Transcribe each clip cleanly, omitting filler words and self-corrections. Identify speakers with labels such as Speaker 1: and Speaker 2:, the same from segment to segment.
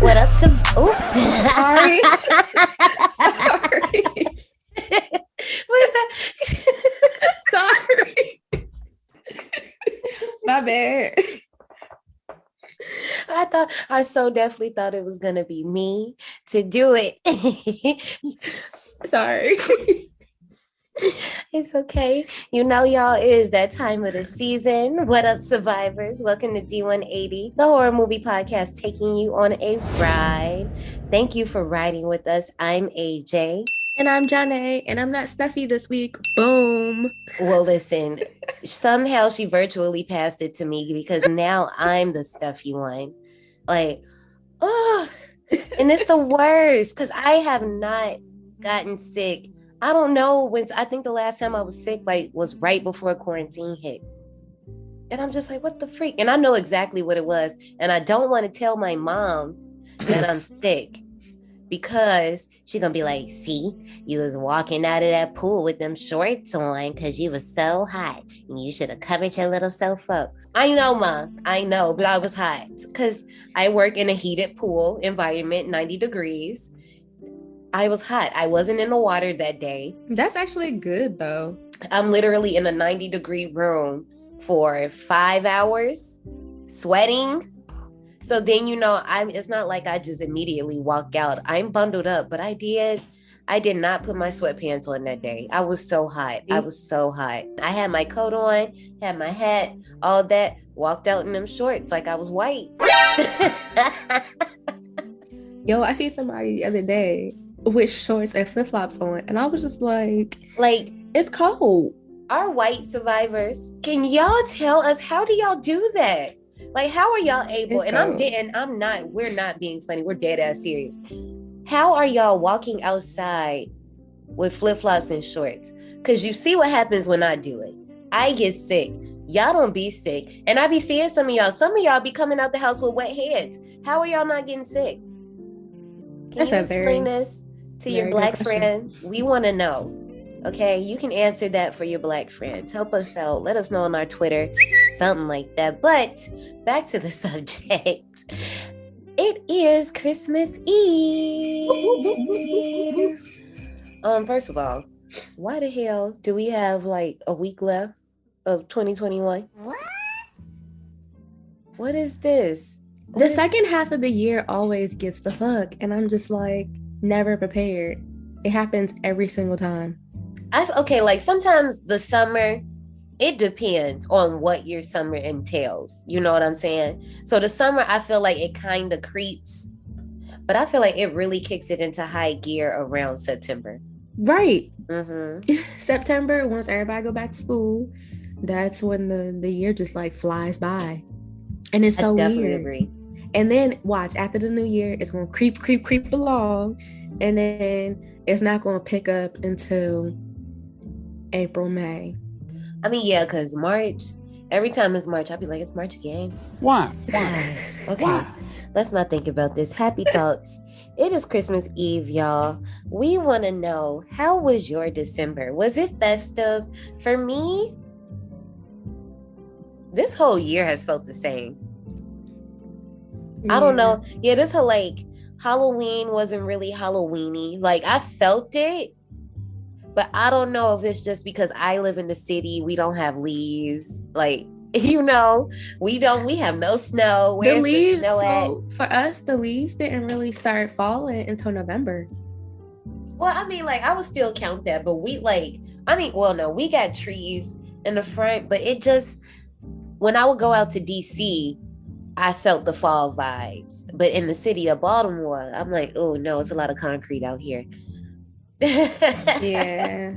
Speaker 1: What up, some? Oh,
Speaker 2: Sorry. Sorry.
Speaker 1: What is that?
Speaker 2: Sorry. My bad.
Speaker 1: I so definitely thought it was gonna be me to do it.
Speaker 2: Sorry.
Speaker 1: It's okay. You know, y'all, it is that time of the season. What up, survivors? Welcome to D180, the horror movie podcast, taking you on a ride. Thank you for riding with us. I'm AJ.
Speaker 2: And I'm Janae, and I'm not stuffy this week. Boom.
Speaker 1: Well, listen, somehow she virtually passed it to me because now I'm the stuffy one. Like, oh, and it's the worst because I have not gotten sick. I don't know when. I think the last time I was sick was right before quarantine hit. And I'm just like, what the freak? And I know exactly what it was. And I don't want to tell my mom that I'm sick because she's going to be like, see, you was walking out of that pool with them shorts on because you was so hot. And you should have covered your little self up. I know, Mom. I know, but I was hot because I work in a heated pool environment, 90 degrees. I was hot. I wasn't in the water that day.
Speaker 2: That's actually good, though.
Speaker 1: I'm literally in a 90-degree room for 5 hours, sweating. So then, it's not like I just immediately walk out. I'm bundled up, but I did not put my sweatpants on that day. I was so hot. I was so hot. I had my coat on, had my hat, all that, walked out in them shorts like I was white.
Speaker 2: Yo, I see somebody the other day with shorts and flip-flops on, and I was just like, it's cold.
Speaker 1: Our white survivors, can y'all tell us, how do y'all do that? Like, how are y'all able? We're not being funny. We're dead ass serious. How are y'all walking outside with flip-flops and shorts? Because you see what happens when I do it. I get sick. Y'all don't be sick. And I be seeing some of y'all be coming out the house with wet heads. How are y'all not getting sick? Can you explain this to your Black friends? We want to know. Okay, you can answer that for your Black friends. Help us out. Let us know on our Twitter, something like that. But back to the subject. It is Christmas Eve. First of all, why the hell do we have like a week left of 2021? What is this?
Speaker 2: The second half of the year always gets the fuck, and I'm just like never prepared. It happens every single time.
Speaker 1: Sometimes the summer, it depends on what your summer entails. You know what I'm saying? So the summer, I feel like it kind of creeps, but I feel like it really kicks it into high gear around September.
Speaker 2: Right.
Speaker 1: Mm-hmm.
Speaker 2: September, once everybody go back to school, that's when the year just like flies by. And it's so weird. I definitely agree. And then watch, after the new year, it's going to creep along. And then it's not going to pick up until April, May.
Speaker 1: I mean, yeah, because March, every time it's March, I'll be like, it's March again.
Speaker 3: Why?
Speaker 1: Okay, Why? Let's not think about this. Happy thoughts. It is Christmas Eve, y'all. We want to know, how was your December? Was it festive? For me, this whole year has felt the same. Yeah. I don't know. Yeah, this whole Halloween wasn't really Halloween-y. I felt it, but I don't know if it's just because I live in the city. We don't have leaves. We have no snow.
Speaker 2: Where's the leaves, the snow at? For us, the leaves didn't really start falling until November.
Speaker 1: Well, I mean, I would still count that, but we got trees in the front, but it just, when I would go out to DC, I felt the fall vibes. But in the city of Baltimore, I'm like, oh no, it's a lot of concrete out here.
Speaker 2: Yeah.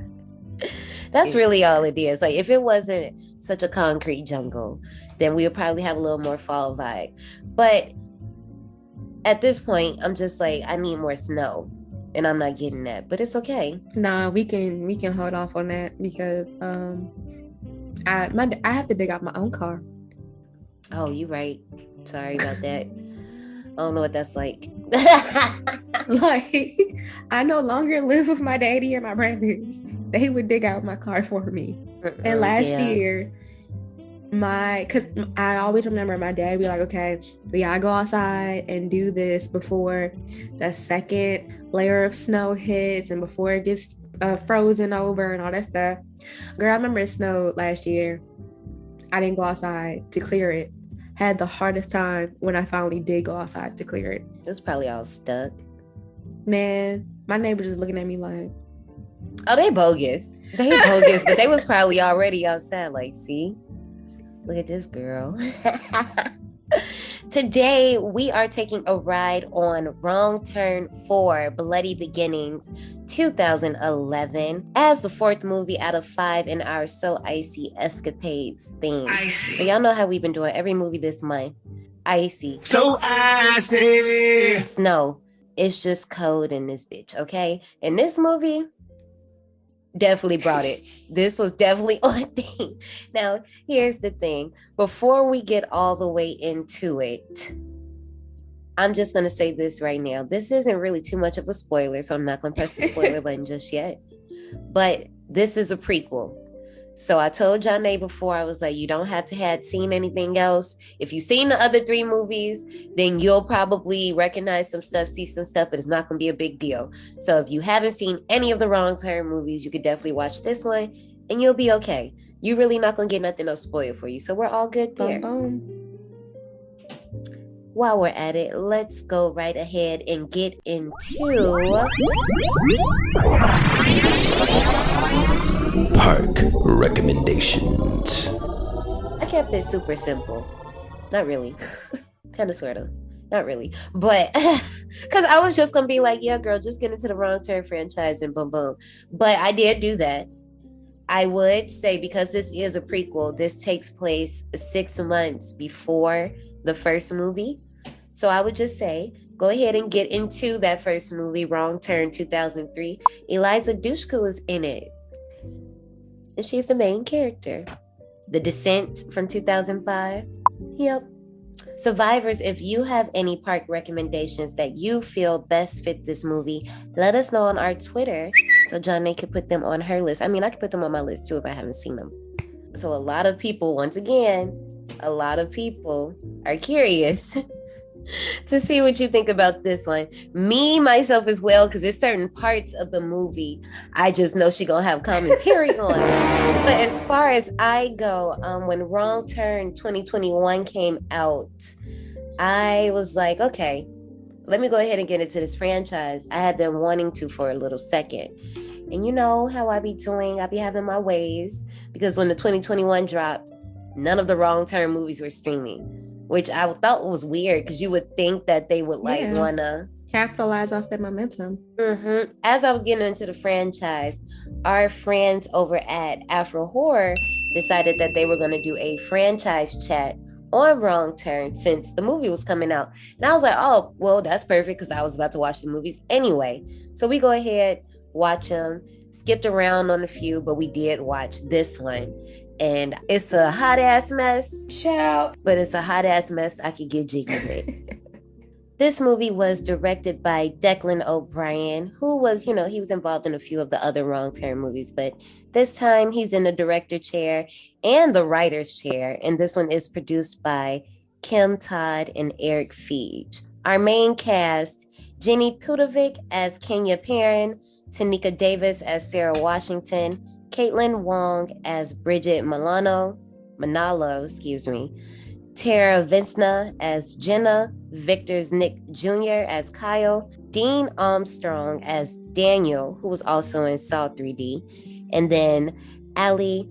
Speaker 1: That's really all it is. If it wasn't such a concrete jungle, then we would probably have a little more fall vibe. But at this point, I'm just I need more snow, and I'm not getting that. But it's okay.
Speaker 2: Nah, we can hold off on that because I have to dig out my own car.
Speaker 1: Oh, you right. Sorry about that. I don't know what that's like.
Speaker 2: I no longer live with my daddy and my brothers. They would dig out my car for me. And last year, Because I always remember my dad be like, okay, we gotta go outside and do this before the second layer of snow hits and before it gets frozen over and all that stuff. Girl, I remember it snowed last year. I didn't go outside to clear it. Had the hardest time when I finally did go outside to clear it.
Speaker 1: It was probably all stuck.
Speaker 2: Man, my neighbor just looking at me like,
Speaker 1: oh, they bogus. They bogus, but they was probably already outside. Like, see? Look at this girl. Today, we are taking a ride on Wrong Turn 4, Bloody Beginnings, 2011, as the fourth movie out of 5 in our So Icy Escapades theme. Icy. So y'all know how we've been doing every movie this month. Icy. So icy. Snow. It's just cold in this bitch, okay? In this movie, definitely brought it. This was definitely on theme. Now, here's the thing. Before we get all the way into it, I'm just going to say this right now. This isn't really too much of a spoiler, so I'm not going to press the spoiler button just yet. But this is a prequel. So I told Janae before, I was like, you don't have to have seen anything else. If you've seen the other 3 movies, then you'll probably recognize some stuff, see some stuff, but it's not going to be a big deal. So if you haven't seen any of the Wrong Turn movies, you could definitely watch this one and you'll be okay. You're really not going to get nothing else spoiled for you. So we're all good there.
Speaker 2: boom, boom.
Speaker 1: While we're at it, let's go right ahead and get into
Speaker 3: Park recommendations.
Speaker 1: I kept it super simple. Not really. Kind of, sort of. Not really. But, because I was just going to be like, yeah, girl, just get into the Wrong Turn franchise and boom, boom. But I did do that. I would say, because this is a prequel, this takes place 6 months before the first movie. So I would just say, go ahead and get into that first movie, Wrong Turn 2003. Eliza Dushku is in it. And she's the main character. The Descent from 2005. Yep. Survivors, if you have any park recommendations that you feel best fit this movie, let us know on our Twitter so Janae could put them on her list. I mean, I could put them on my list too if I haven't seen them. So a lot of people, once again, a lot of people are curious to see what you think about this one. Me, myself as well, because there's certain parts of the movie I just know she gonna have commentary on. But as far as I go, when Wrong Turn 2021 came out, I was like, okay, let me go ahead and get into this franchise. I had been wanting to for a little second. And you know how I be doing, I be having my ways, because when the 2021 dropped, none of the Wrong Turn movies were streaming, which I thought was weird because you would think that they would wanna
Speaker 2: capitalize off that momentum.
Speaker 1: Mm-hmm. As I was getting into the franchise, our friends over at Afro Horror decided that they were going to do a franchise chat on Wrong Turn since the movie was coming out. And I was like, oh, well, that's perfect because I was about to watch the movies anyway. So we go ahead, watch them, skipped around on a few, but we did watch this one. And it's a hot ass mess.
Speaker 2: Shout.
Speaker 1: But it's a hot ass mess I could get jiggy with. This movie was directed by Declan O'Brien, who was, he was involved in a few of the other Wrong Turn movies, but this time he's in the director chair and the writer's chair. And this one is produced by Kim Todd and Eric Feige. Our main cast, Jenny Pudovic as Kenya Perrin, Tanika Davis as Sarah Washington, Caitlin Wong as Bridget Manalo, Tara Vinsna as Jenna, Victor's Nick Jr. as Kyle, Dean Armstrong as Daniel, who was also in Saw 3D, and then Ali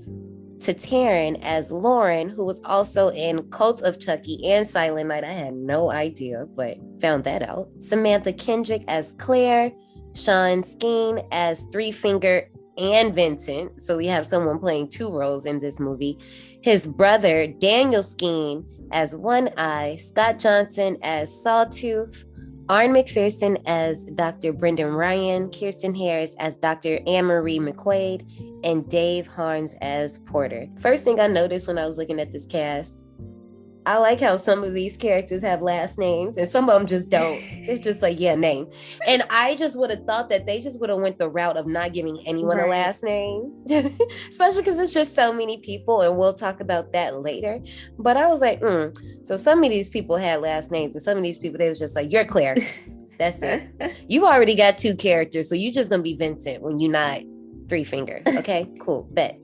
Speaker 1: Tatarin as Lauren, who was also in Cult of Chucky and Silent Night. I had no idea, but found that out. Samantha Kendrick as Claire, Sean Skeen as Three Finger and Vincent. So we have someone playing 2 roles in this movie. His brother, Daniel Skeen, as One Eye, Scott Johnson as Sawtooth, Arn McPherson as Dr. Brendan Ryan, Kirsten Harris as Dr. Anne-Marie McQuaid, and Dave Harms as Porter. First thing I noticed when I was looking at this cast, I like how some of these characters have last names and some of them just don't. They're just like, yeah, name. And I just would have thought that they just would have went the route of not giving anyone a last name, especially because it's just so many people, and we'll talk about that later. But I was like, so some of these people had last names and some of these people, they was just like, you're Claire. That's it. You already got 2 characters, so you're just going to be Vincent when you're not 3 Finger. Okay, cool, bet.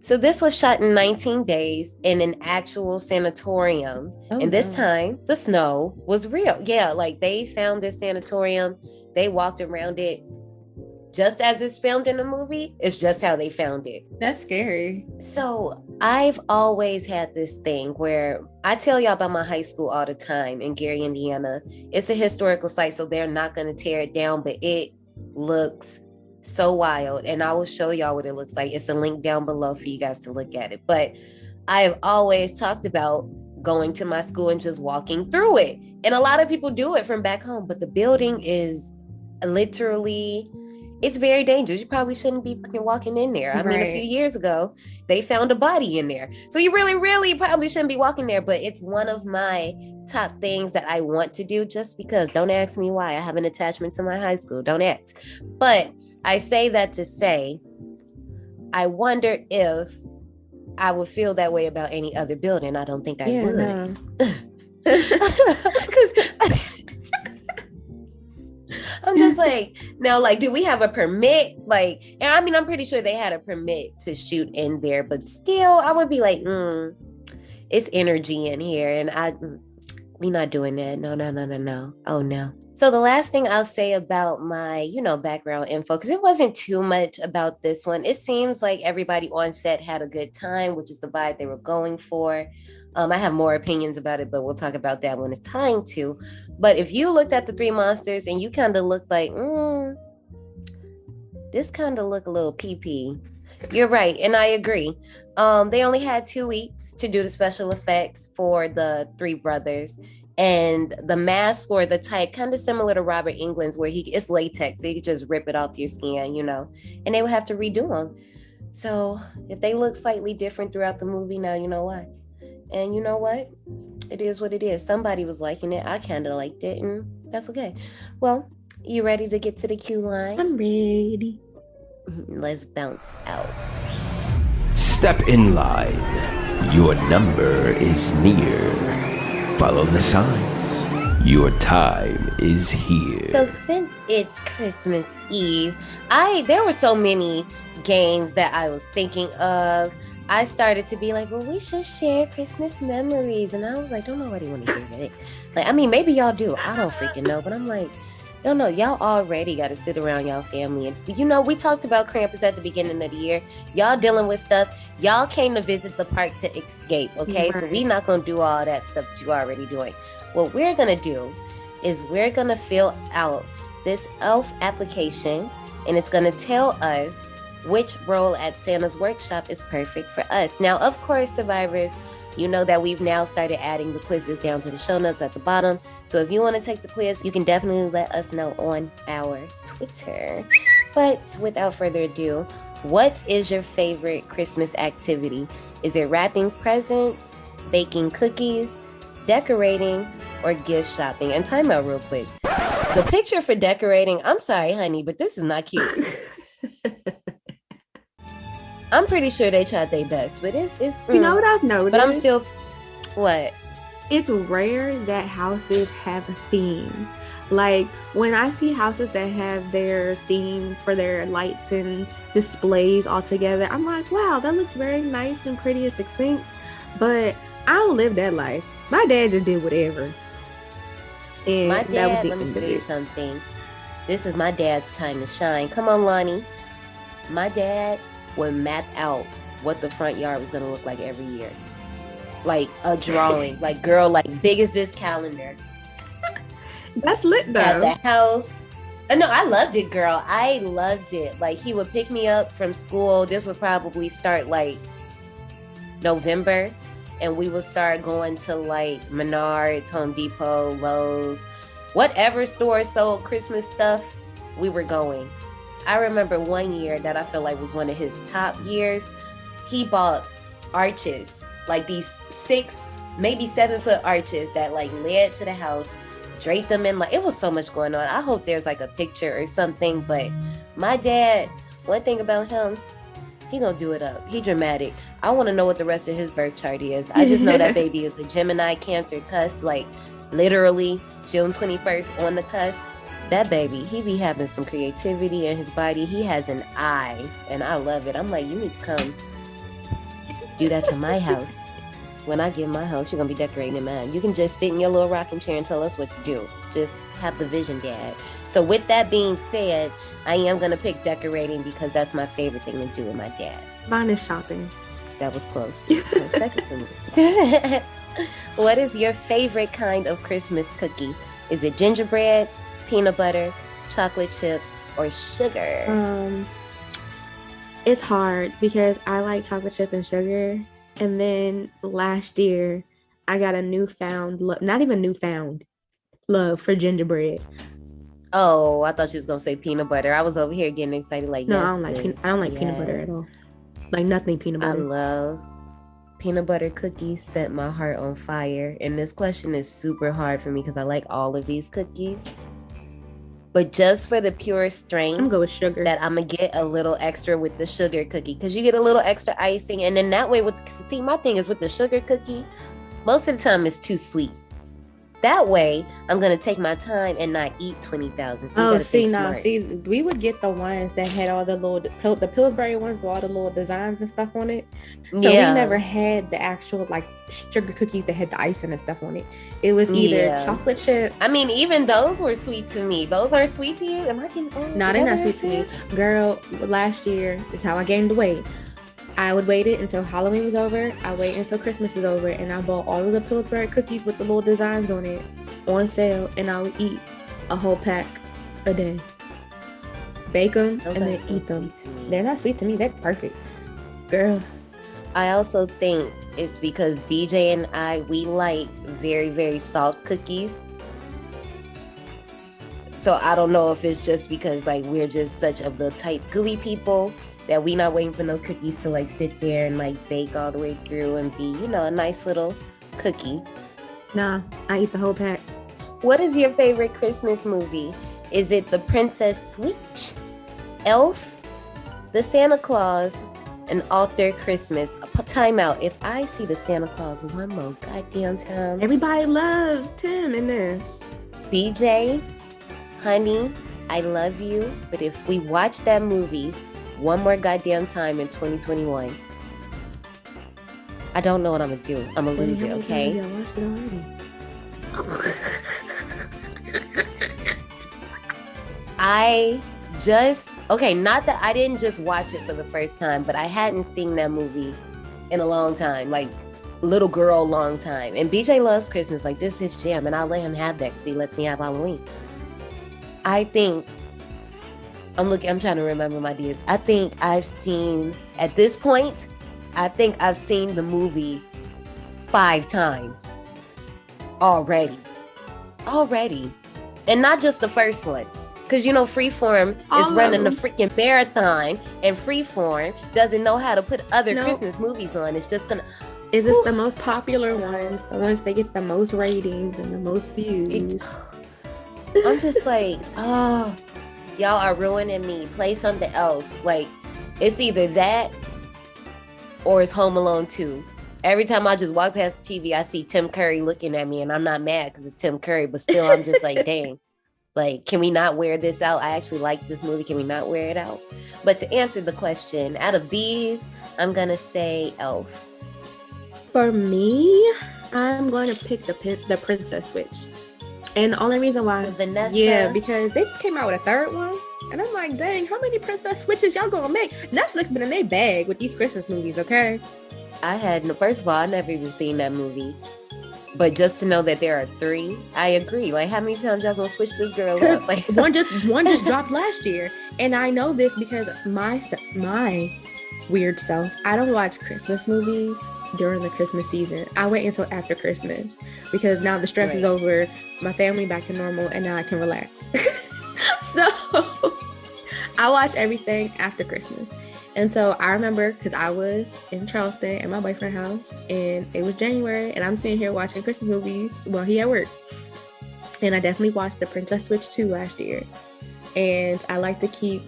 Speaker 1: So this was shot in 19 days in an actual sanatorium. And this time, the snow was real. Yeah, like they found this sanatorium. They walked around it just as it's filmed in the movie. It's just how they found it.
Speaker 2: That's scary.
Speaker 1: So I've always had this thing where I tell y'all about my high school all the time in Gary, Indiana. It's a historical site, so they're not going to tear it down, but it looks so wild, and I will show y'all what it looks like. It's a link down below for you guys to look at it. But I have always talked about going to my school and just walking through it, and a lot of people do it from back home, but the building is literally, it's very dangerous. You probably shouldn't be fucking walking in there. I mean, a few years ago they found a body in there, so you really probably shouldn't be walking there. But it's one of my top things that I want to do, just because. Don't ask me why. I have an attachment to my high school. Don't ask. But I say that to say, I wonder if I would feel that way about any other building. I don't think I would. Because I'm just like, no, like, do we have a permit? Like, and I mean, I'm pretty sure they had a permit to shoot in there, but still, I would be like, it's energy in here, and we not doing that. No. Oh no. So the last thing I'll say about my, background info, because it wasn't too much about this one. It seems like everybody on set had a good time, which is the vibe they were going for. I have more opinions about it, but we'll talk about that when it's time to. But if you looked at the 3 monsters and you kind of looked like, this kind of look a little pee-pee, you're right. And I agree. They only had 2 weeks to do the special effects for the 3 brothers. And the masks or the type, kind of similar to Robert Englund's, where it's latex, so you can just rip it off your skin, and they would have to redo them. So if they look slightly different throughout the movie, now you know why. And you know what? It is what it is. Somebody was liking it. I kind of liked it, and that's okay. Well, you ready to get to the queue line?
Speaker 2: I'm ready.
Speaker 1: Let's bounce out.
Speaker 3: Step in line. Your number is near. Follow the signs. Your time is here.
Speaker 1: So since it's Christmas Eve, there were so many games that I was thinking of. I started to be like, well, we should share Christmas memories. And I was like, don't nobody want to hear it. Like, I mean, maybe y'all do. I don't freaking know. But I'm like, don't know. Y'all already got to sit around y'all family. And, we talked about Krampus at the beginning of the year. Y'all dealing with stuff. Y'all came to visit the park to escape, okay? Right. So we not going to do all that stuff that you already doing. What we're going to do is we're going to fill out this ELF application, and it's going to tell us which role at Santa's workshop is perfect for us. Now, of course, survivors, you know that we've now started adding the quizzes down to the show notes at the bottom. So if you want to take the quiz, you can definitely let us know on our Twitter. But without further ado, what is your favorite Christmas activity? Is it wrapping presents, baking cookies, decorating, or gift shopping? And time out real quick. The picture for decorating, I'm sorry, honey, but this is not cute. I'm pretty sure they tried their best, but it's
Speaker 2: You know what I've noticed?
Speaker 1: But I'm still, what?
Speaker 2: It's rare that houses have a theme. Like, when I see houses that have their theme for their lights and displays all together, I'm like, wow, that looks very nice and pretty and succinct. But I don't live that life. My dad just did whatever. And
Speaker 1: my dad, let me tell you something. This is my dad's time to shine. Come on, Lonnie. My dad would map out what the front yard was going to look like every year. Like a drawing. Like, girl, like big as this calendar.
Speaker 2: That's lit, though.
Speaker 1: At the house. No, I loved it, girl. I loved it. Like, he would pick me up from school. This would probably start like November. And we would start going to like Menards, Home Depot, Lowe's, whatever store sold Christmas stuff, we were going. I remember one year that I feel like was one of his top years. He bought arches like these 6, maybe 7-foot arches that like led to the house, draped them in, like it was so much going on. I hope there's like a picture or something, but my dad, one thing about him, he gonna do it up. He dramatic. I want to know what the rest of his birth chart is. I just know that baby is a Gemini Cancer cusp, like literally June 21st on the cusp. That baby, he be having some creativity in his body. He has an eye, and I love it. I'm like, you need to come do that to my house. When I get my house, you're gonna be decorating mine. You can just sit in your little rocking chair and tell us what to do. Just have the vision, Dad. So with that being said, I am gonna pick decorating because that's my favorite thing to do with my dad.
Speaker 2: Mine is shopping.
Speaker 1: That was close. Second for me. What is your favorite kind of Christmas cookie? Is it gingerbread, peanut butter, chocolate chip, or sugar?
Speaker 2: It's hard because I like chocolate chip and sugar. And then last year, I got a newfound love, not even newfound love for gingerbread.
Speaker 1: Oh, I thought you was gonna say peanut butter. I was over here getting excited. Like,
Speaker 2: no,
Speaker 1: yes,
Speaker 2: I don't like peanut butter at all. Like nothing peanut butter.
Speaker 1: I love peanut butter cookies. Set my heart on fire. And this question is super hard for me because I like all of these cookies. But just for the pure strength,
Speaker 2: I'm gonna go with sugar.
Speaker 1: That I'm gonna get a little extra with the sugar cookie because you get a little extra icing, and then that way see, my thing is with the sugar cookie, most of the time it's too sweet. That way, I'm gonna take my time and not eat 20,000. So
Speaker 2: we would get the ones that had all the little the Pillsbury ones with all the little designs and stuff on it. So we never had the actual like sugar cookies that had the icing and stuff on it. It was either chocolate chip.
Speaker 1: I mean, even those were sweet to me. Those are sweet to you? Am I getting old?
Speaker 2: No, they're not sweet to me. Girl, last year is how I gained the weight. I would wait it until Halloween was over. I wait until Christmas was over, and I bought all of the Pillsbury cookies with the little designs on it on sale, and I would eat a whole pack a day. Bake them and then eat them. They're not sweet to me. They're perfect. Girl.
Speaker 1: I also think it's because BJ and I, we like very, very soft cookies. So I don't know if it's just because like we're just such of the type gooey people that we not waiting for no cookies to like sit there and like bake all the way through and be, you know, a nice little cookie.
Speaker 2: Nah, I eat the whole pack.
Speaker 1: What is your favorite Christmas movie? Is it The Princess Switch, Elf, The Santa Claus, and Author Christmas? Time out. If I see the Santa Claus one more goddamn time.
Speaker 2: Everybody loves Tim in this.
Speaker 1: BJ, honey, I love you, but if we watch that movie one more goddamn time in 2021, I don't know what I'm gonna do. I'm gonna lose it, okay?
Speaker 2: I watched it already.
Speaker 1: Not that I didn't just watch it for the first time, but I hadn't seen that movie in a long time, like little girl long time. And BJ loves Christmas, like this is his jam, and I'll let him have that because he lets me have Halloween. I think I'm trying to remember my dates. I think I've seen the movie 5 times already. And not just the first one. Because, you know, Freeform is running the freaking marathon, and Freeform doesn't know how to put other Christmas movies on. It's just gonna...
Speaker 2: It's just the most popular ones, the ones that get the most ratings and the most views.
Speaker 1: I'm just like, oh... Y'all are ruining me. Play something else. Like, it's either that or it's Home Alone 2. Every time I just walk past the TV, I see Tim Curry looking at me, and I'm not mad because it's Tim Curry, but still I'm just like, dang. Like, can we not wear this out? I actually like this movie. Can we not wear it out? But to answer the question, out of these, I'm going to say Elf.
Speaker 2: For me, I'm going to pick the Princess Switch. And the only reason why,
Speaker 1: Vanessa.
Speaker 2: Yeah, because they just came out with a third one, and I'm like, dang, how many Princess Switches y'all gonna make? Netflix been in their bag with these Christmas movies, okay?
Speaker 1: First of all, I never even seen that movie, but just to know that there are 3, I agree. Like, how many times y'all gonna switch this girl up? Like,
Speaker 2: one just dropped last year, and I know this because my weird self, I don't watch Christmas movies during the Christmas season. I wait until after Christmas because now the stress is over, my family back to normal, and now I can relax. So I watch everything after Christmas. And so I remember because I was in Charleston at my boyfriend's house, and it was January, and I'm sitting here watching Christmas movies while he at work. And I definitely watched The Princess Switch 2 last year. And I like to keep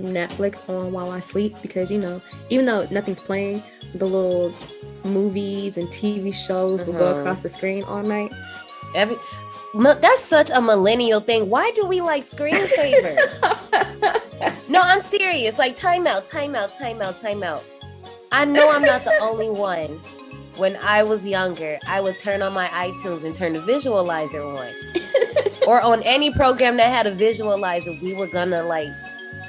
Speaker 2: Netflix on while I sleep because, you know, even though nothing's playing, the little movies and TV shows will go across the screen all night.
Speaker 1: That's such a millennial thing. Why do we like screensavers? No, I'm serious. Like, time out. I know I'm not the only one. When I was younger, I would turn on my iTunes and turn the visualizer on. Or on any program that had a visualizer, we were gonna like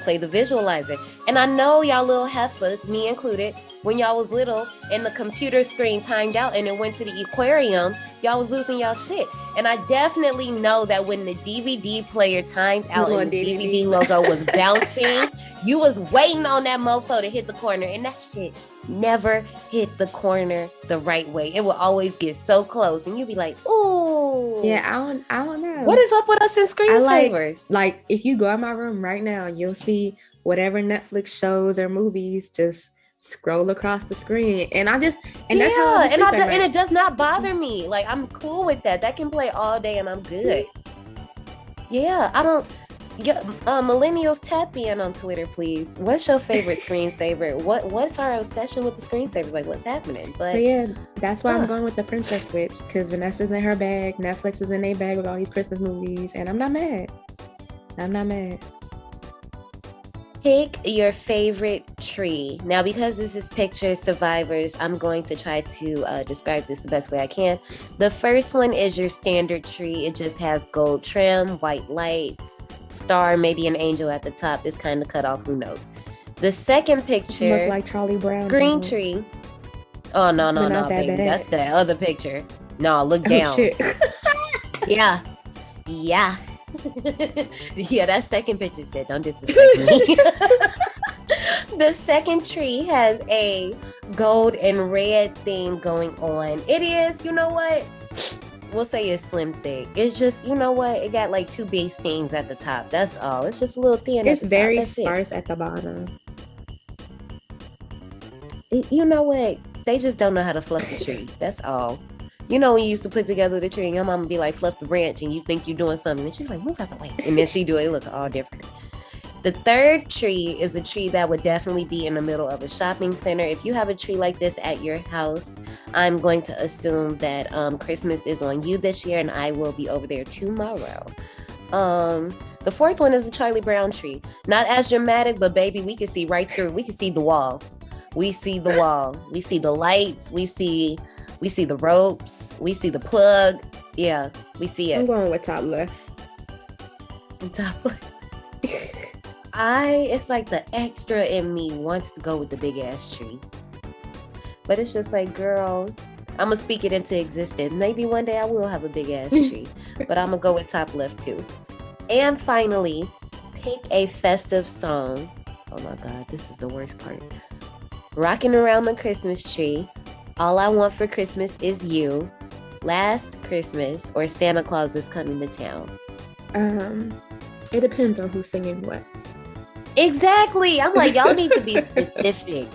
Speaker 1: play the visualizer. And I know y'all little heifers, me included, when y'all was little and the computer screen timed out and it went to the aquarium, y'all was losing y'all shit. And I definitely know that when the DVD player timed out and the DVD logo was bouncing, you was waiting on that mofo to hit the corner, and that shit never hit the corner the right way. It will always get so close and you'd be like, ooh.
Speaker 2: Yeah, I don't know.
Speaker 1: What is up with us in screensavers?
Speaker 2: Like if you go in my room right now, you'll see whatever Netflix shows or movies just scroll across the screen, and that's how
Speaker 1: and it does not bother me. Like, I'm cool with that. That can play all day and I'm good. Yeah, I don't. Yeah, millennials, tap in on Twitter, please. What's your favorite screensaver? What's our obsession with the screensavers? Like, what's happening? But
Speaker 2: yeah, that's why I'm going with the Princess Switch, because Vanessa's in her bag, Netflix is in their bag with all these Christmas movies, and I'm not mad.
Speaker 1: Pick your favorite tree. Now, because this is Picture Survivors, I'm going to try to describe this the best way I can. The first one is your standard tree. It just has gold trim, white lights, star, maybe an angel at the top. It's kind of cut off, who knows. The second picture,
Speaker 2: look like Charlie Brown.
Speaker 1: Green tree. Oh, no, baby. That's the other picture. No, look down.
Speaker 2: Oh, shit.
Speaker 1: Yeah. Yeah, that second picture said, don't disrespect me. The second tree has a gold and red theme going on. It is, you know what? We'll say it's slim thick. It's just, you know what? It got like two base things at the top. That's all. It's just a little thin.
Speaker 2: It's very sparse at the bottom.
Speaker 1: You know what? They just don't know how to fluff the tree. That's all. You know, when you used to put together the tree and your mama be like, fluff the branch, and you think you're doing something, and she's like, move out the way. And then she do it look all different. The third tree is a tree that would definitely be in the middle of a shopping center. If you have a tree like this at your house, I'm going to assume that Christmas is on you this year, and I will be over there tomorrow. The fourth one is a Charlie Brown tree. Not as dramatic, but baby, we can see right through. We can see the wall. We see the wall. We see the lights. We see the ropes. We see the plug. Yeah, we see it.
Speaker 2: I'm going with top left.
Speaker 1: Top left. It's like the extra in me wants to go with the big ass tree. But it's just like, girl, I'm going to speak it into existence. Maybe one day I will have a big ass tree. But I'm going to go with top left too. And finally, pick a festive song. Oh my God, this is the worst part. Rocking Around the Christmas Tree, All I Want for Christmas Is You, Last Christmas, or Santa Claus Is Coming to Town.
Speaker 2: It depends on who's singing what.
Speaker 1: Exactly. I'm like, y'all need to be specific.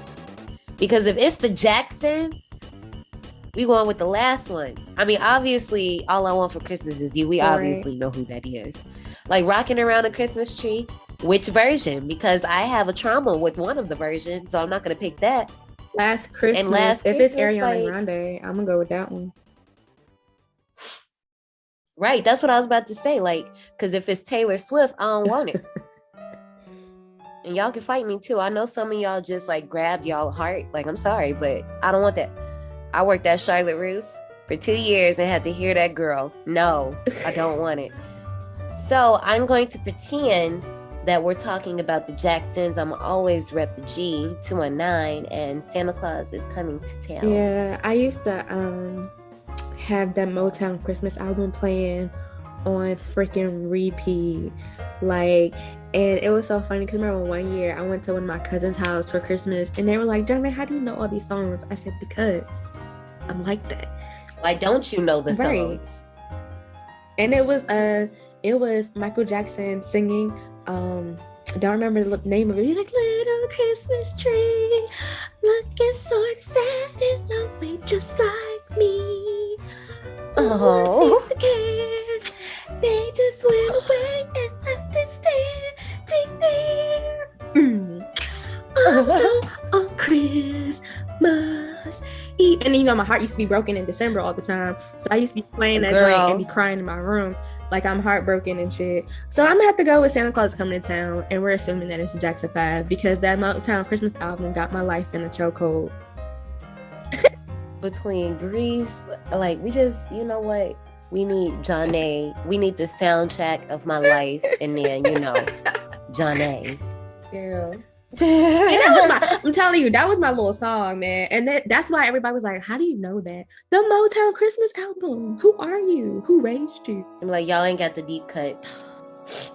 Speaker 1: Because if it's the Jacksons, we going with the last ones. I mean, obviously, All I Want for Christmas Is You. We obviously know who that is. Like, Rocking Around a Christmas Tree, which version? Because I have a trauma with one of the versions, so I'm not going to pick that.
Speaker 2: Last Christmas. If it's Ariana Grande, I'm going to go with that one.
Speaker 1: Right. That's what I was about to say. Like, because if it's Taylor Swift, I don't want it. And y'all can fight me too. I know some of y'all just like grabbed y'all heart. Like, I'm sorry, but I don't want that. I worked at Charlotte Russe for 2 years and had to hear that girl. No, I don't want it. So I'm going to pretend that we're talking about the Jacksons. I'm always rep the G 219, and Santa Claus Is Coming to Town.
Speaker 2: Yeah, I used to have that Motown Christmas album playing on freaking repeat. Like, and it was so funny because remember one year I went to one of my cousin's house for Christmas and they were like, Jermaine, how do you know all these songs? I said, because I'm like that.
Speaker 1: Why don't you know the songs?
Speaker 2: And it was Michael Jackson singing don't remember the name of it. He's like, little Christmas tree, looking sort of sad and lonely, just like me.
Speaker 1: Oh,
Speaker 2: Seems to care. They just went away and left it standing there. On Christmas Eve. And you know, my heart used to be broken in December all the time. So I used to be playing that joint and be crying in my room like I'm heartbroken and shit. So I'm gonna have to go with Santa Claus is Coming to Town, and we're assuming that it's the Jackson 5 because that Motown Christmas album got my life in a chokehold.
Speaker 1: Between Grease, like we just, you know what? We need John A. We need the soundtrack of my life, and then John A. Girl.
Speaker 2: And that was I'm telling you, that was my little song, man. And that's why everybody was like, how do you know that? The Motown Christmas album. Who are you? Who raised you?
Speaker 1: I'm like, y'all ain't got the deep cuts.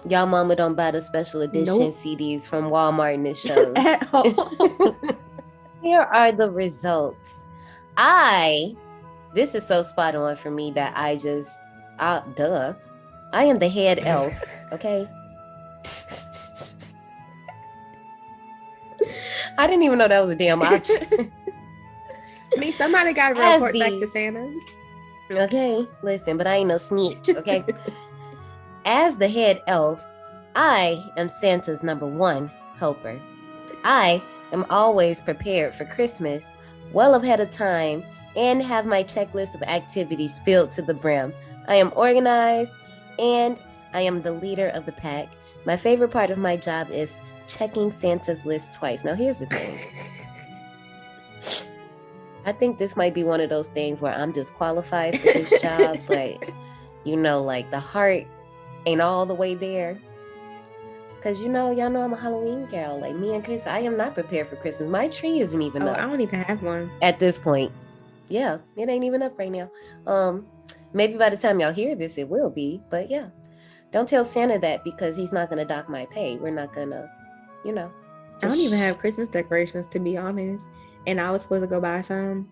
Speaker 1: Y'all mama don't buy the special edition CDs from Walmart and it shows.
Speaker 2: At all.
Speaker 1: Here are the results. This is so spot on for me that I am the head elf, okay? I didn't even know that was a damn option.
Speaker 2: I mean, somebody got to report back to Santa.
Speaker 1: Okay, listen, but I ain't no snitch, okay? As the head elf, I am Santa's number one helper. I am always prepared for Christmas well ahead of time and have my checklist of activities filled to the brim. I am organized and I am the leader of the pack. My favorite part of my job is checking Santa's list twice. Now, here's the thing. I think this might be one of those things where I'm just qualified for this job, but like the heart ain't all the way there. Because y'all know I'm a Halloween girl. Like me and Chris, I am not prepared for Christmas. My tree isn't even up.
Speaker 2: I don't even have one.
Speaker 1: At this point. Yeah, it ain't even up right now. Maybe by the time y'all hear this, it will be. But yeah, don't tell Santa that because he's not going to dock my pay. We're not going to,
Speaker 2: I don't even have Christmas decorations, to be honest. And I was supposed to go buy some.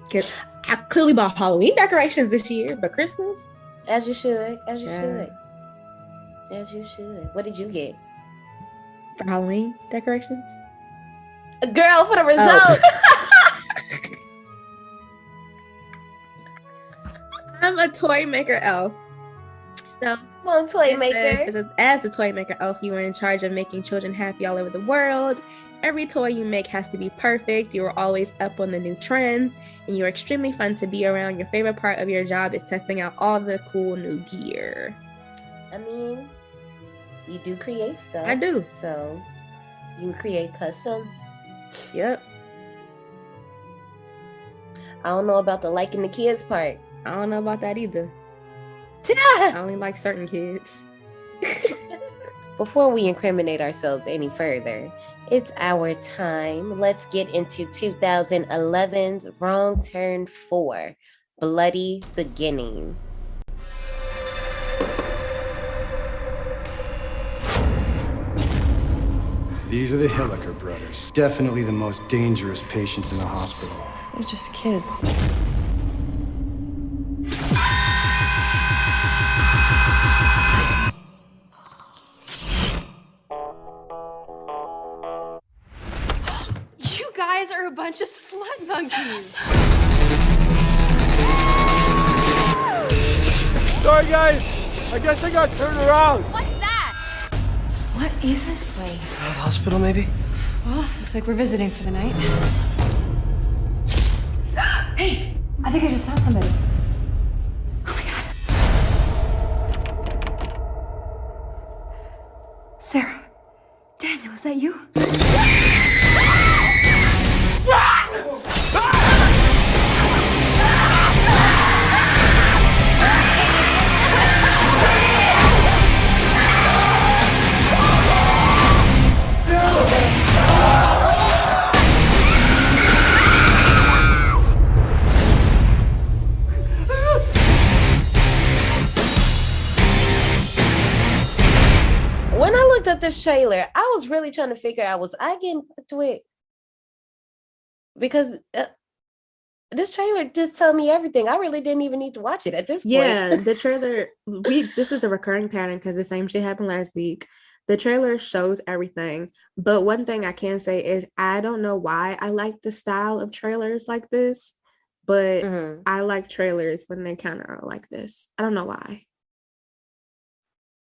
Speaker 2: Because I clearly bought Halloween decorations this year, but Christmas?
Speaker 1: As you should. As you should. What did you get?
Speaker 2: For Halloween decorations?
Speaker 1: Girl, for the results.
Speaker 2: I'm a toy maker elf. So,
Speaker 1: come on, toy maker.
Speaker 2: As the toy maker elf, you are in charge of making children happy all over the world. Every toy you make has to be perfect. You are always up on the new trends, and you are extremely fun to be around. Your favorite part of your job is testing out all the cool new gear.
Speaker 1: I mean, you do create stuff.
Speaker 2: I do.
Speaker 1: So you can create customs.
Speaker 2: Yep.
Speaker 1: I don't know about the liking the kids part.
Speaker 2: I don't know about that either. I only like certain kids.
Speaker 1: Before we incriminate ourselves any further, it's our time. Let's get into 2011's Wrong Turn 4, Bloody Beginnings.
Speaker 4: These are the Hilliker brothers. Definitely the most dangerous patients in the hospital.
Speaker 5: They're just kids.
Speaker 6: You guys are a bunch of slut monkeys.
Speaker 7: Sorry, guys. I guess I got turned around.
Speaker 6: What's that?
Speaker 5: What is this place?
Speaker 7: Hospital, maybe?
Speaker 5: Well, looks like we're visiting for the night. Hey, I think I just saw somebody. Oh my God. Sarah. Daniel, is that you?
Speaker 1: When I looked at this trailer, I was really trying to figure out, was I getting to it? Because this trailer just told me everything. I really didn't even need to watch it at this point.
Speaker 2: Yeah, the trailer, this is a recurring pattern because the same shit happened last week. The trailer shows everything, but one thing I can say is I don't know why I like the style of trailers like this, but
Speaker 1: Mhm.
Speaker 2: I like trailers when they kind of are like this. I don't know why.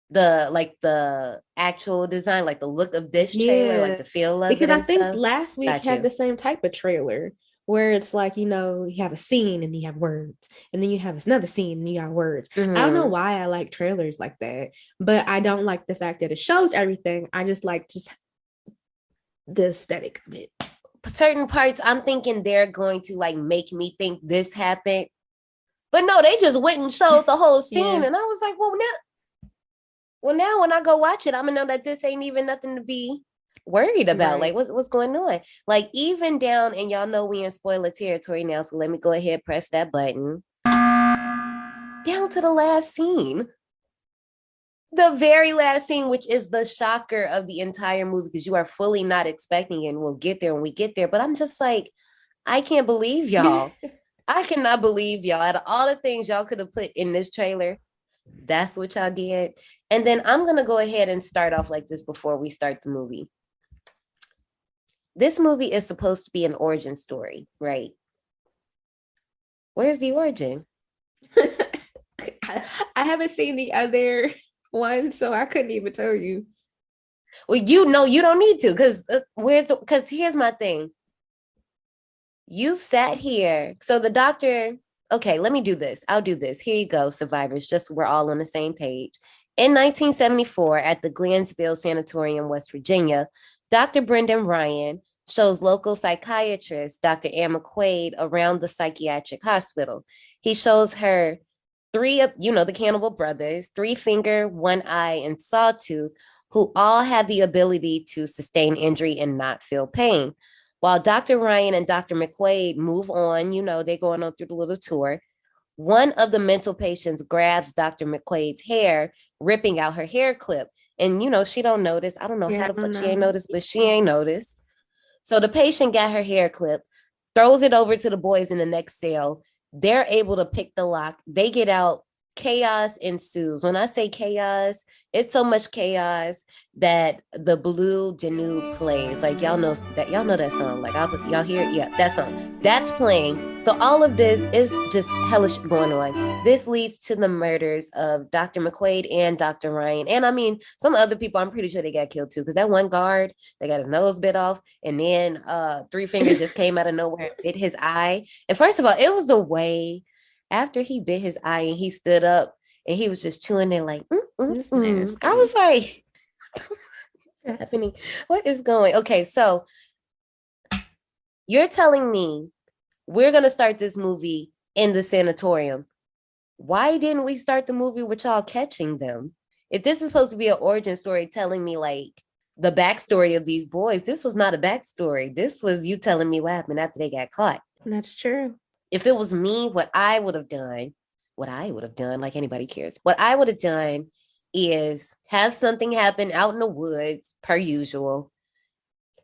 Speaker 1: The actual design, like the look of this trailer, like
Speaker 2: Yeah,
Speaker 1: the feel of
Speaker 2: because
Speaker 1: it
Speaker 2: I
Speaker 1: and
Speaker 2: think
Speaker 1: stuff.
Speaker 2: last week
Speaker 1: Got
Speaker 2: had
Speaker 1: you.
Speaker 2: the same type of trailer where it's like, you have a scene and you have words, and then you have another scene and you got words. I don't know
Speaker 1: Mhm.
Speaker 2: why I like trailers like that, but I don't like the fact that it shows everything. I just like the aesthetic of it.
Speaker 1: Certain parts, I'm thinking they're going to like make me think this happened, but no, they just went and showed the whole scene,
Speaker 2: Yeah.
Speaker 1: and I was like, well, now when I go watch it, I'm gonna know that this ain't even nothing to be worried about. Like,
Speaker 2: Right.
Speaker 1: what's going on? Like, even down, and y'all know we in spoiler territory now, so let me go ahead, press that button. Down to the last scene. The very last scene, which is the shocker of the entire movie, because you are fully not expecting it, and we'll get there when we get there. But I'm just like, I can't believe y'all. I cannot believe y'all. Out of all the things y'all could have put in this trailer, that's what y'all did. And then I'm going to go ahead and start off like this before we start the movie. This movie is supposed to be an origin story, right? Where's the origin?
Speaker 2: I haven't seen the other one, so I couldn't even tell you.
Speaker 1: Well, you don't need to, because here's my thing. You sat here. So the doctor, okay, let me do this. I'll do this. Here you go, survivors. Just so we're all on the same page. In 1974, at the Glensville Sanatorium, West Virginia, Dr. Brendan Ryan shows local psychiatrist Dr. Ann McQuaid around the psychiatric hospital. He shows her three of, the Cannibal Brothers, Three Finger, One Eye, and Sawtooth, who all have the ability to sustain injury and not feel pain. While Dr. Ryan and Dr. McQuaid move on, they're going on through the little tour. One of the mental patients grabs Dr. McQuaid's hair, ripping out her hair clip. And, she don't notice. I don't know how the fuck she ain't noticed, but she ain't noticed. So the patient got her hair clipped, throws it over to the boys in the next cell. They're able to pick the lock. They get out. Chaos ensues. When I say chaos, it's so much chaos that the Blue Danube plays. Like y'all know that song. Like y'all hear it? Yeah, that song. That's playing. So all of this is just hellish going on. This leads to the murders of Dr. McQuaid and Dr. Ryan. And I mean, some other people, I'm pretty sure they got killed too. Because that one guard, they got his nose bit off. And then Three Finger just came out of nowhere and bit his eye. And first of all, it was the way after he bit his eye and he stood up and he was just chewing there like, I was like, what's happening? What is going? Okay, so you're telling me we're going to start this movie in the sanatorium. Why didn't we start the movie with y'all catching them? If this is supposed to be an origin story telling me like the backstory of these boys, this was not a backstory. This was you telling me what happened after they got caught.
Speaker 2: That's true.
Speaker 1: If it was me, what I would have done, like anybody cares, what I would have done is have something happen out in the woods, per usual,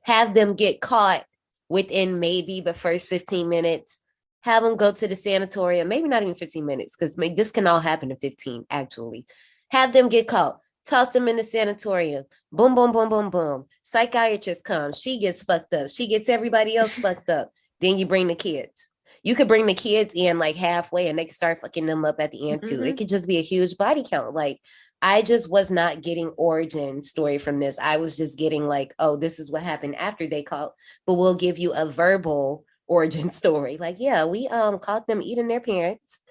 Speaker 1: have them get caught within maybe the first 15 minutes, have them go to the sanatorium, maybe not even 15 minutes, because this can all happen in 15, actually. Have them get caught, toss them in the sanatorium, boom, boom, boom, boom, boom. Psychiatrist comes, she gets fucked up, she gets everybody else fucked up. Then you bring the kids. You could bring the kids in like halfway and they could start fucking them up at the end too. It could just be a huge body count. Like I just was not getting origin story from this. I was just getting like, oh, this is what happened after they caught, but we'll give you a verbal origin story. Like, yeah, we caught them eating their parents.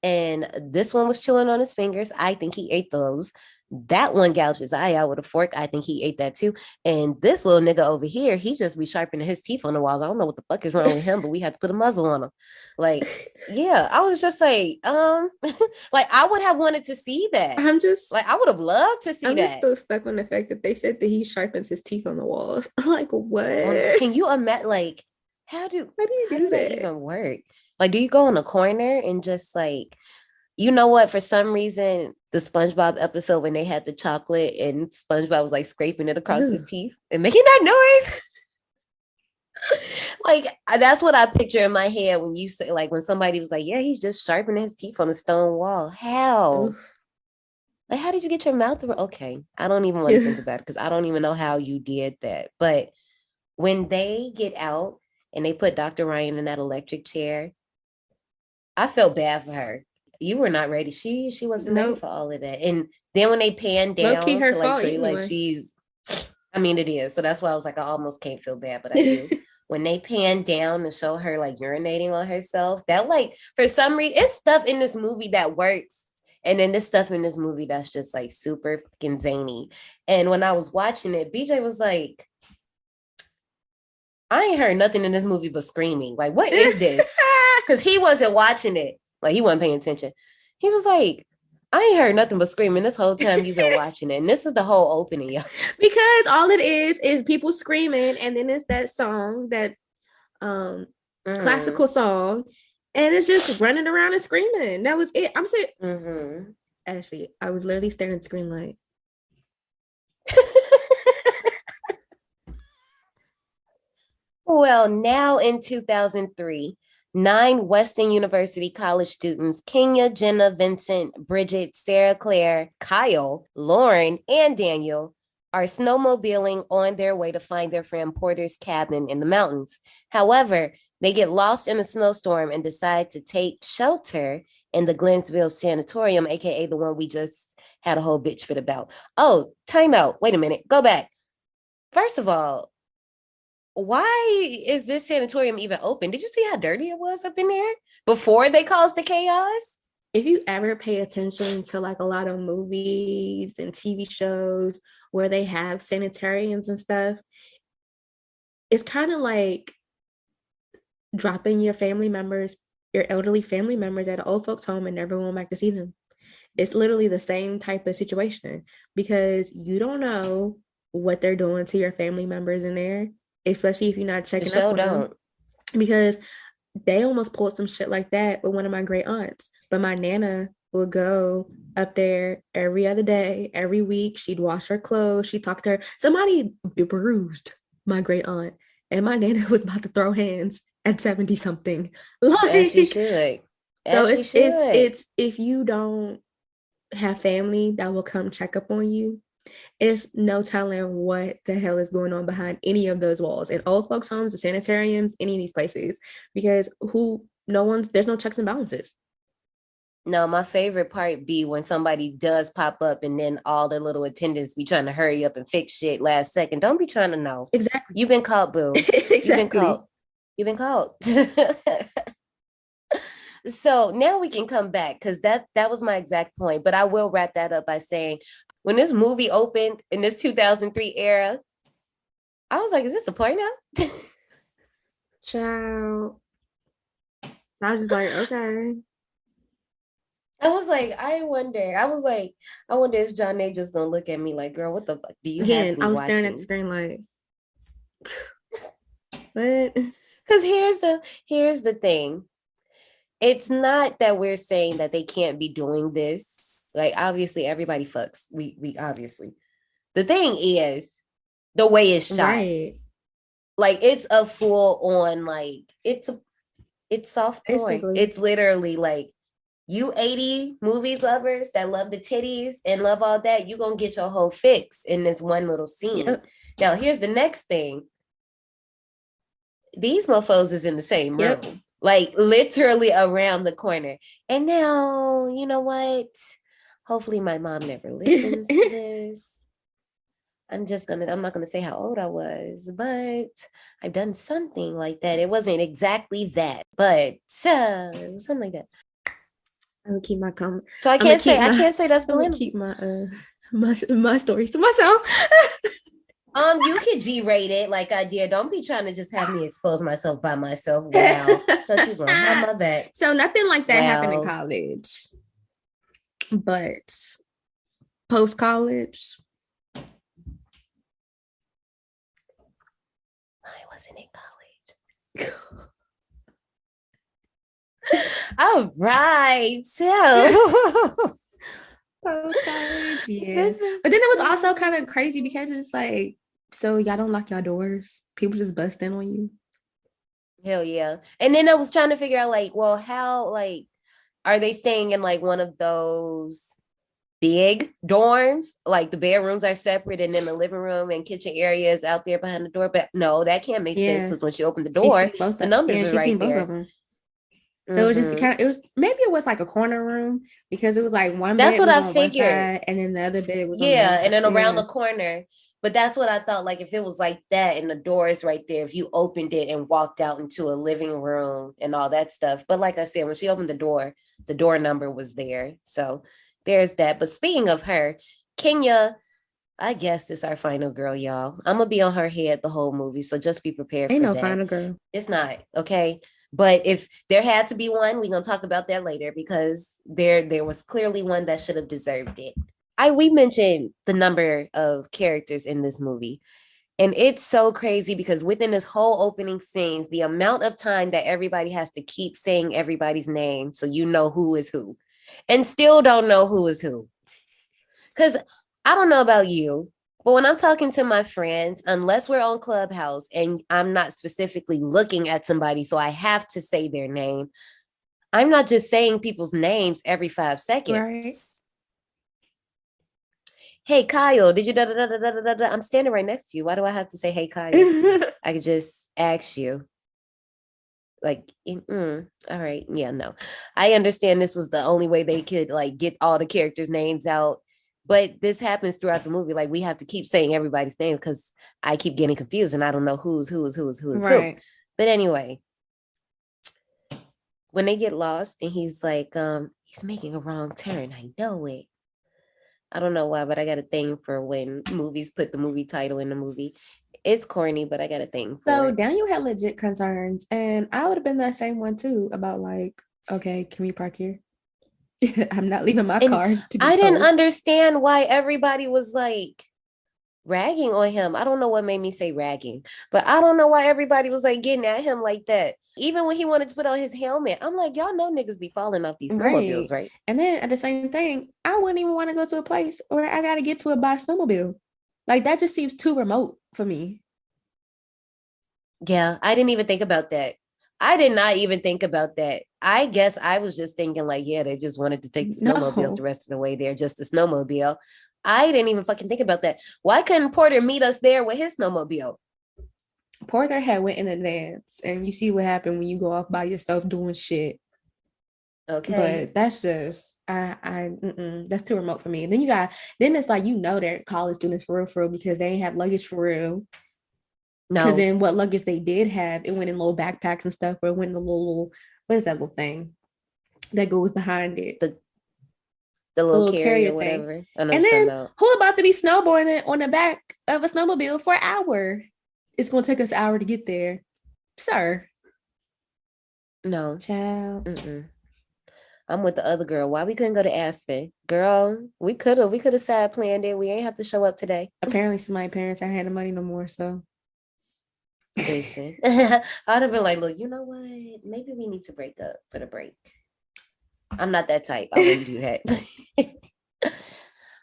Speaker 1: And this one was chewing on his fingers. I think he ate those. That one gouged his eye out with a fork. I think he ate that too. And this little nigga over here, he just be sharpening his teeth on the walls. I don't know what the fuck is wrong with him, but we had to put a muzzle on him. Like, yeah, I was just like, like I would have wanted to see that. I would have loved to see that.
Speaker 2: I'm just still stuck on the fact that they said that he sharpens his teeth on the walls. Like, what?
Speaker 1: Can you imagine? Like, how do
Speaker 2: you do that
Speaker 1: even work? Like, do you go in a corner and just like, you know what? For some reason, the SpongeBob episode when they had the chocolate and SpongeBob was like scraping it across his teeth and making that noise. Like, that's what I picture in my head when you say, like, when somebody was like, yeah, he's just sharpening his teeth on the stone wall. How? Like, how did you get your mouth around? Okay, I don't even want to think about it because I don't even know how you did that. But when they get out and they put Dr. Ryan in that electric chair, I felt bad for her. You were not ready. She wasn't ready for all of that. And then when they pan down
Speaker 2: her
Speaker 1: to like
Speaker 2: fault
Speaker 1: show you like
Speaker 2: anyway.
Speaker 1: she's, I mean, it is. So that's why I was like, I almost can't feel bad, but I do. When they pan down to show her like urinating on herself, that like for some reason, it's stuff in this movie that works. And then this stuff in this movie that's just like super fucking zany. And when I was watching it, BJ was like, I ain't heard nothing in this movie but screaming. Like, what is this? Because he wasn't watching it. Like, he wasn't paying attention. He was like, I ain't heard nothing but screaming this whole time you've been watching it. And this is the whole opening, y'all.
Speaker 2: Because all it is people screaming, and then it's that song, that classical song, and it's just running around and screaming. That was it. I'm saying, actually, I was literally staring at the screen like.
Speaker 1: Well, now in 2003, 9 Western University college students, Kenya, Jenna, Vincent, Bridget, Sarah Claire, Kyle, Lauren, and Daniel, are snowmobiling on their way to find their friend Porter's cabin in the mountains. However, they get lost in a snowstorm and decide to take shelter in the Glennsville Sanatorium, aka the one we just had a whole bitch fit about. Oh, time out. Wait a minute. Go back. First of all, why is this sanatorium even open? Did you see how dirty it was up in there before they caused the chaos?
Speaker 2: If you ever pay attention to like a lot of movies and TV shows where they have sanitariums and stuff, it's kind of like dropping your family members, your elderly family members at an old folks home and never going back to see them. It's literally the same type of situation because you don't know what they're doing to your family members in there, especially if you're not checking up on them. Because they almost pulled some shit like that with one of my great aunts. But my Nana would go up there every other day, every week. She'd wash her clothes. She'd talk to her. Somebody bruised my great aunt, and my Nana was about to throw hands at 70 something. Like,
Speaker 1: as she should.
Speaker 2: It's if you don't have family that will come check up on you, it's no telling what the hell is going on behind any of those walls in old folks' homes, the sanitariums, any of these places, because there's no checks and balances.
Speaker 1: No, my favorite part be when somebody does pop up and then all the little attendants be trying to hurry up and fix shit last second. Don't be trying to know.
Speaker 2: Exactly.
Speaker 1: You've been caught, boo.
Speaker 2: Exactly.
Speaker 1: You've been caught. So now we can come back because that was my exact point. But I will wrap that up by saying, when this movie opened in this 2003 era, I was like, is this a porno?
Speaker 2: Child. I was just like, okay.
Speaker 1: I was like, I wonder if John A just gonna look at me like, girl, what the fuck do you have me
Speaker 2: I was
Speaker 1: watching?
Speaker 2: staring at the screen like, what?
Speaker 1: Because here's the thing. It's not that we're saying that they can't be doing this. Like, obviously, everybody fucks. We obviously. The thing is, the way it's shot. Right. Like, it's a full on, like, it's soft porn. It's literally like, you 80 movies lovers that love the titties and love all that, you gonna get your whole fix in this one little scene. Yep. Now, here's the next thing. These mofos is in the same room. Yep. Like, literally around the corner. And now, you know what? Hopefully my mom never listens to this. I'm not gonna say how old I was, but I've done something like that. It wasn't exactly that, but it was something like that.
Speaker 2: I would keep my comment.
Speaker 1: So I can't say that's believable.
Speaker 2: Keep my stories to myself.
Speaker 1: You could G-rate it like I did. Don't be trying to just have me expose myself by myself. Wow. So she's gonna have my back.
Speaker 2: So nothing like that happened in college. But post-college,
Speaker 1: I wasn't in college. All right. So
Speaker 2: post-college, yeah. But then it was also kind of crazy because it's like, so y'all don't lock your doors? People just bust in on you?
Speaker 1: Hell yeah. And then I was trying to figure out, like, well, how, like, are they staying in, like, one of those big dorms, like the bedrooms are separate and then the living room and kitchen area is out there behind the door. But no, that can't make sense because when she opened the door, the numbers are right there. Both of them.
Speaker 2: So it was just kind of, it was, maybe it was like a corner room because it was like one
Speaker 1: that's
Speaker 2: bed
Speaker 1: what
Speaker 2: was
Speaker 1: I
Speaker 2: on
Speaker 1: figured.
Speaker 2: One side and then the other bed was
Speaker 1: on the other side. And then around the corner. But that's what I thought, like if it was like that and the door is right there, if you opened it and walked out into a living room and all that stuff. But like I said, when she opened the door number was there. So there's that. But speaking of her, Kenya, I guess this is our final girl, y'all. I'm going to be on her head the whole movie. So just be prepared for that. Ain't no
Speaker 2: final girl.
Speaker 1: It's not, okay? But if there had to be one, we're going to talk about that later because there was clearly one that should have deserved it. We mentioned the number of characters in this movie, and it's so crazy because within this whole opening scenes, the amount of time that everybody has to keep saying everybody's name so you know who is who and still don't know who is who. Because I don't know about you, but when I'm talking to my friends, unless we're on Clubhouse and I'm not specifically looking at somebody, so I have to say their name, I'm not just saying people's names every 5 seconds. Right. Hey, Kyle, did you da da da da da da da? I'm standing right next to you. Why do I have to say, hey, Kyle? I could just ask you. Like, all right. Yeah, no. I understand this was the only way they could like get all the characters' names out. But this happens throughout the movie. Like we have to keep saying everybody's name because I keep getting confused and I don't know who's who. Right. But anyway, when they get lost and he's like, he's making a wrong turn. I know it. I don't know why, but I got a thing for when movies put the movie title in the movie. It's corny, but I got a thing for
Speaker 2: so
Speaker 1: it.
Speaker 2: Daniel had legit concerns, and I would have been that same one too about like, okay, can we park here? I'm not leaving my car.
Speaker 1: I didn't understand why everybody was like ragging on him. I don't know what made me say ragging, but I don't know why everybody was like getting at him like that. Even when he wanted to put on his helmet, I'm like, y'all know niggas be falling off these snowmobiles, right?
Speaker 2: And then at the same thing, I wouldn't even want to go to a place where I got to get to it by snowmobile. Like that just seems too remote for me.
Speaker 1: Yeah, I didn't even think about that. I did not even think about that. I guess I was just thinking like, yeah, they just wanted to take the snowmobiles the rest of the way there, just a snowmobile. I didn't even fucking think about that. Why couldn't Porter meet us there with his snowmobile?
Speaker 2: Porter had went in advance, and you see what happened when you go off by yourself doing shit. Okay, but that's just that's too remote for me. And then it's like they're college students for real because they ain't have luggage for real. No, because then what luggage they did have, it went in little backpacks and stuff, or it went in the little what is that little thing that goes behind it? The little carrier or whatever. And then who about to be snowboarding on the back of a snowmobile for an hour? It's gonna take us an hour to get there, sir.
Speaker 1: No,
Speaker 2: child.
Speaker 1: I'm with the other girl. Why we couldn't go to Aspen? Girl, we could have side planned it. We ain't have to show up today.
Speaker 2: Apparently, some of my parents ain't had the money no more, so.
Speaker 1: Listen, I'd have been like, look, you know what? Maybe we need to break up for the break. I'm not that type. I wouldn't do that.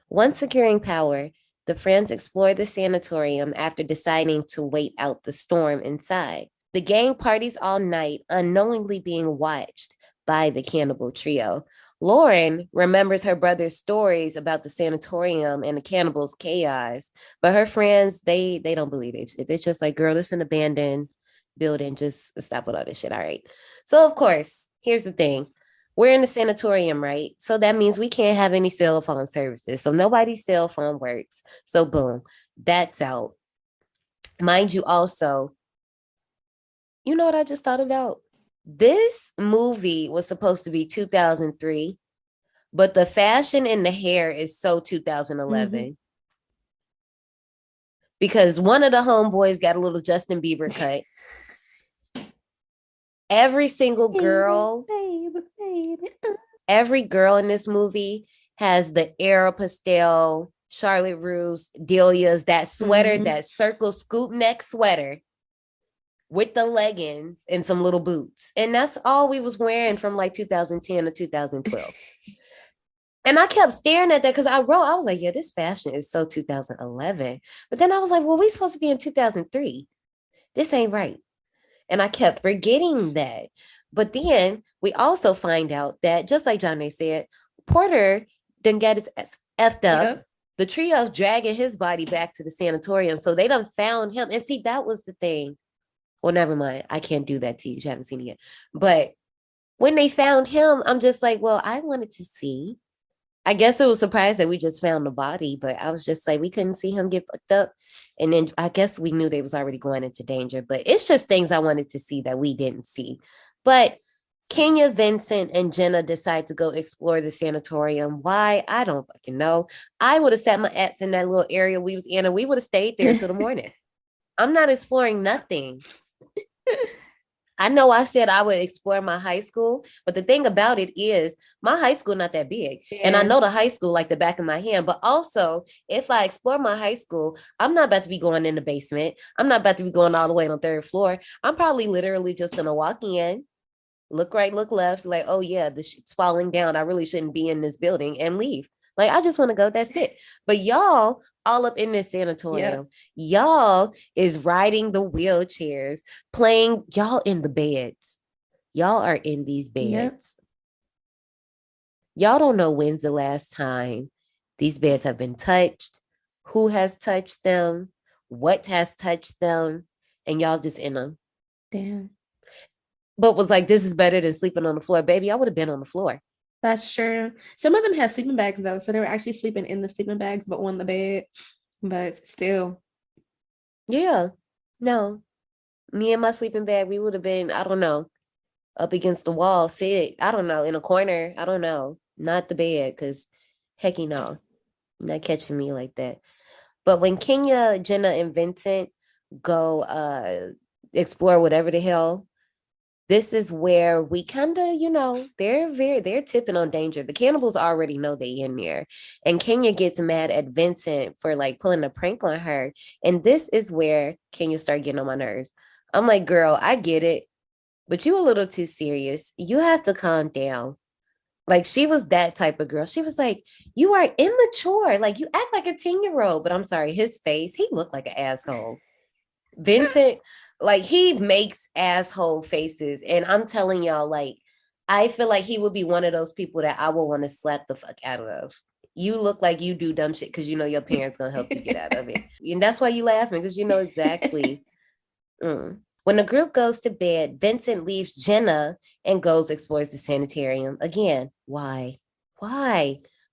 Speaker 1: Once securing power, the friends explore the sanatorium after deciding to wait out the storm inside. The gang parties all night, unknowingly being watched by the cannibal trio. Lauren remembers her brother's stories about the sanatorium and the cannibals' chaos, but her friends, they don't believe it. It's just like, girl, it's an abandoned building. Just stop with all this shit. All right. So, of course, here's the thing. We're in the sanatorium, right? So that means we can't have any cell phone services. So nobody's cell phone works. So boom, that's out. Mind you, also, you know what I just thought about? This movie was supposed to be 2003, but the fashion and the hair is so 2011. Because one of the homeboys got a little Justin Bieber cut. Every single girl, every girl in this movie has the Aeropostale, Charlotte Russe, Delia's, that sweater, that circle scoop neck sweater with the leggings and some little boots. And that's all we was wearing from like 2010 to 2012. And I kept staring at that because I was like, yeah, this fashion is so 2011. But then I was like, well, we supposed to be in 2003. This ain't right. And I kept forgetting that. But then we also find out that, just like Johnny said, Porter didn't get his effed up.
Speaker 2: Yep.
Speaker 1: The trio's dragging his body back to the sanatorium. So they done found him. And see, that was the thing. Well, never mind. I can't do that to you. You haven't seen it yet. But when they found him, I'm just like, well, I wanted to see. I guess it was surprised that we just found the body, but I was just like, we couldn't see him get fucked up. And then I guess we knew they was already going into danger, but it's just things I wanted to see that we didn't see. But Kenya, Vincent, and Jenna decide to go explore the sanatorium. Why? I don't fucking know. I would have sat my ass in that little area we was in, and we would have stayed there till the morning. I'm not exploring nothing. I know I said I would explore my high school, but the thing about it is my high school not that big. Yeah. And I know the high school like the back of my hand, but also if I explore my high school, I'm not about to be going in the basement. I'm not about to be going all the way on the third floor. I'm probably literally just going to walk in, look right, look left, like, oh yeah, the shit's falling down. I really shouldn't be in this building and leave. Like, I just want to go. That's it. But y'all all up in this sanatorium. Yep. Y'all is riding the wheelchairs, playing. Y'all in the beds. Y'all are in these beds. Yep. Y'all don't know when's the last time these beds have been touched, who has touched them, what has touched them, and y'all just in them.
Speaker 2: Damn.
Speaker 1: But was like, this is better than sleeping on the floor. Baby, I would have been on the floor.
Speaker 2: That's true. Some of them had sleeping bags though, so they were actually sleeping in the sleeping bags, but on the bed. But still,
Speaker 1: yeah, no. Me and my sleeping bag, we would have been, I don't know, up against the wall, sit, I don't know, in a corner, I don't know, not the bed, because hecky no, not catching me like that. But when Kenya, Jenna, and Vincent go explore whatever the hell. This is where we kind of, you know, they're tipping on danger. The cannibals already know they in there. And Kenya gets mad at Vincent for like pulling a prank on her. And this is where Kenya started getting on my nerves. I'm like, girl, I get it, but you a little too serious. You have to calm down. Like, she was that type of girl. She was like, you are immature. Like, you act like a 10-year-old. But I'm sorry, his face, he looked like an asshole. Vincent, like, he makes asshole faces. And I'm telling y'all, like, I feel like he would be one of those people that I would want to slap the fuck out of. You look like you do dumb shit because you know your parents going to help you get out of it. And that's why you laughing, because you know exactly. When the group goes to bed, Vincent leaves Jenna and goes explores the sanitarium. Again, why?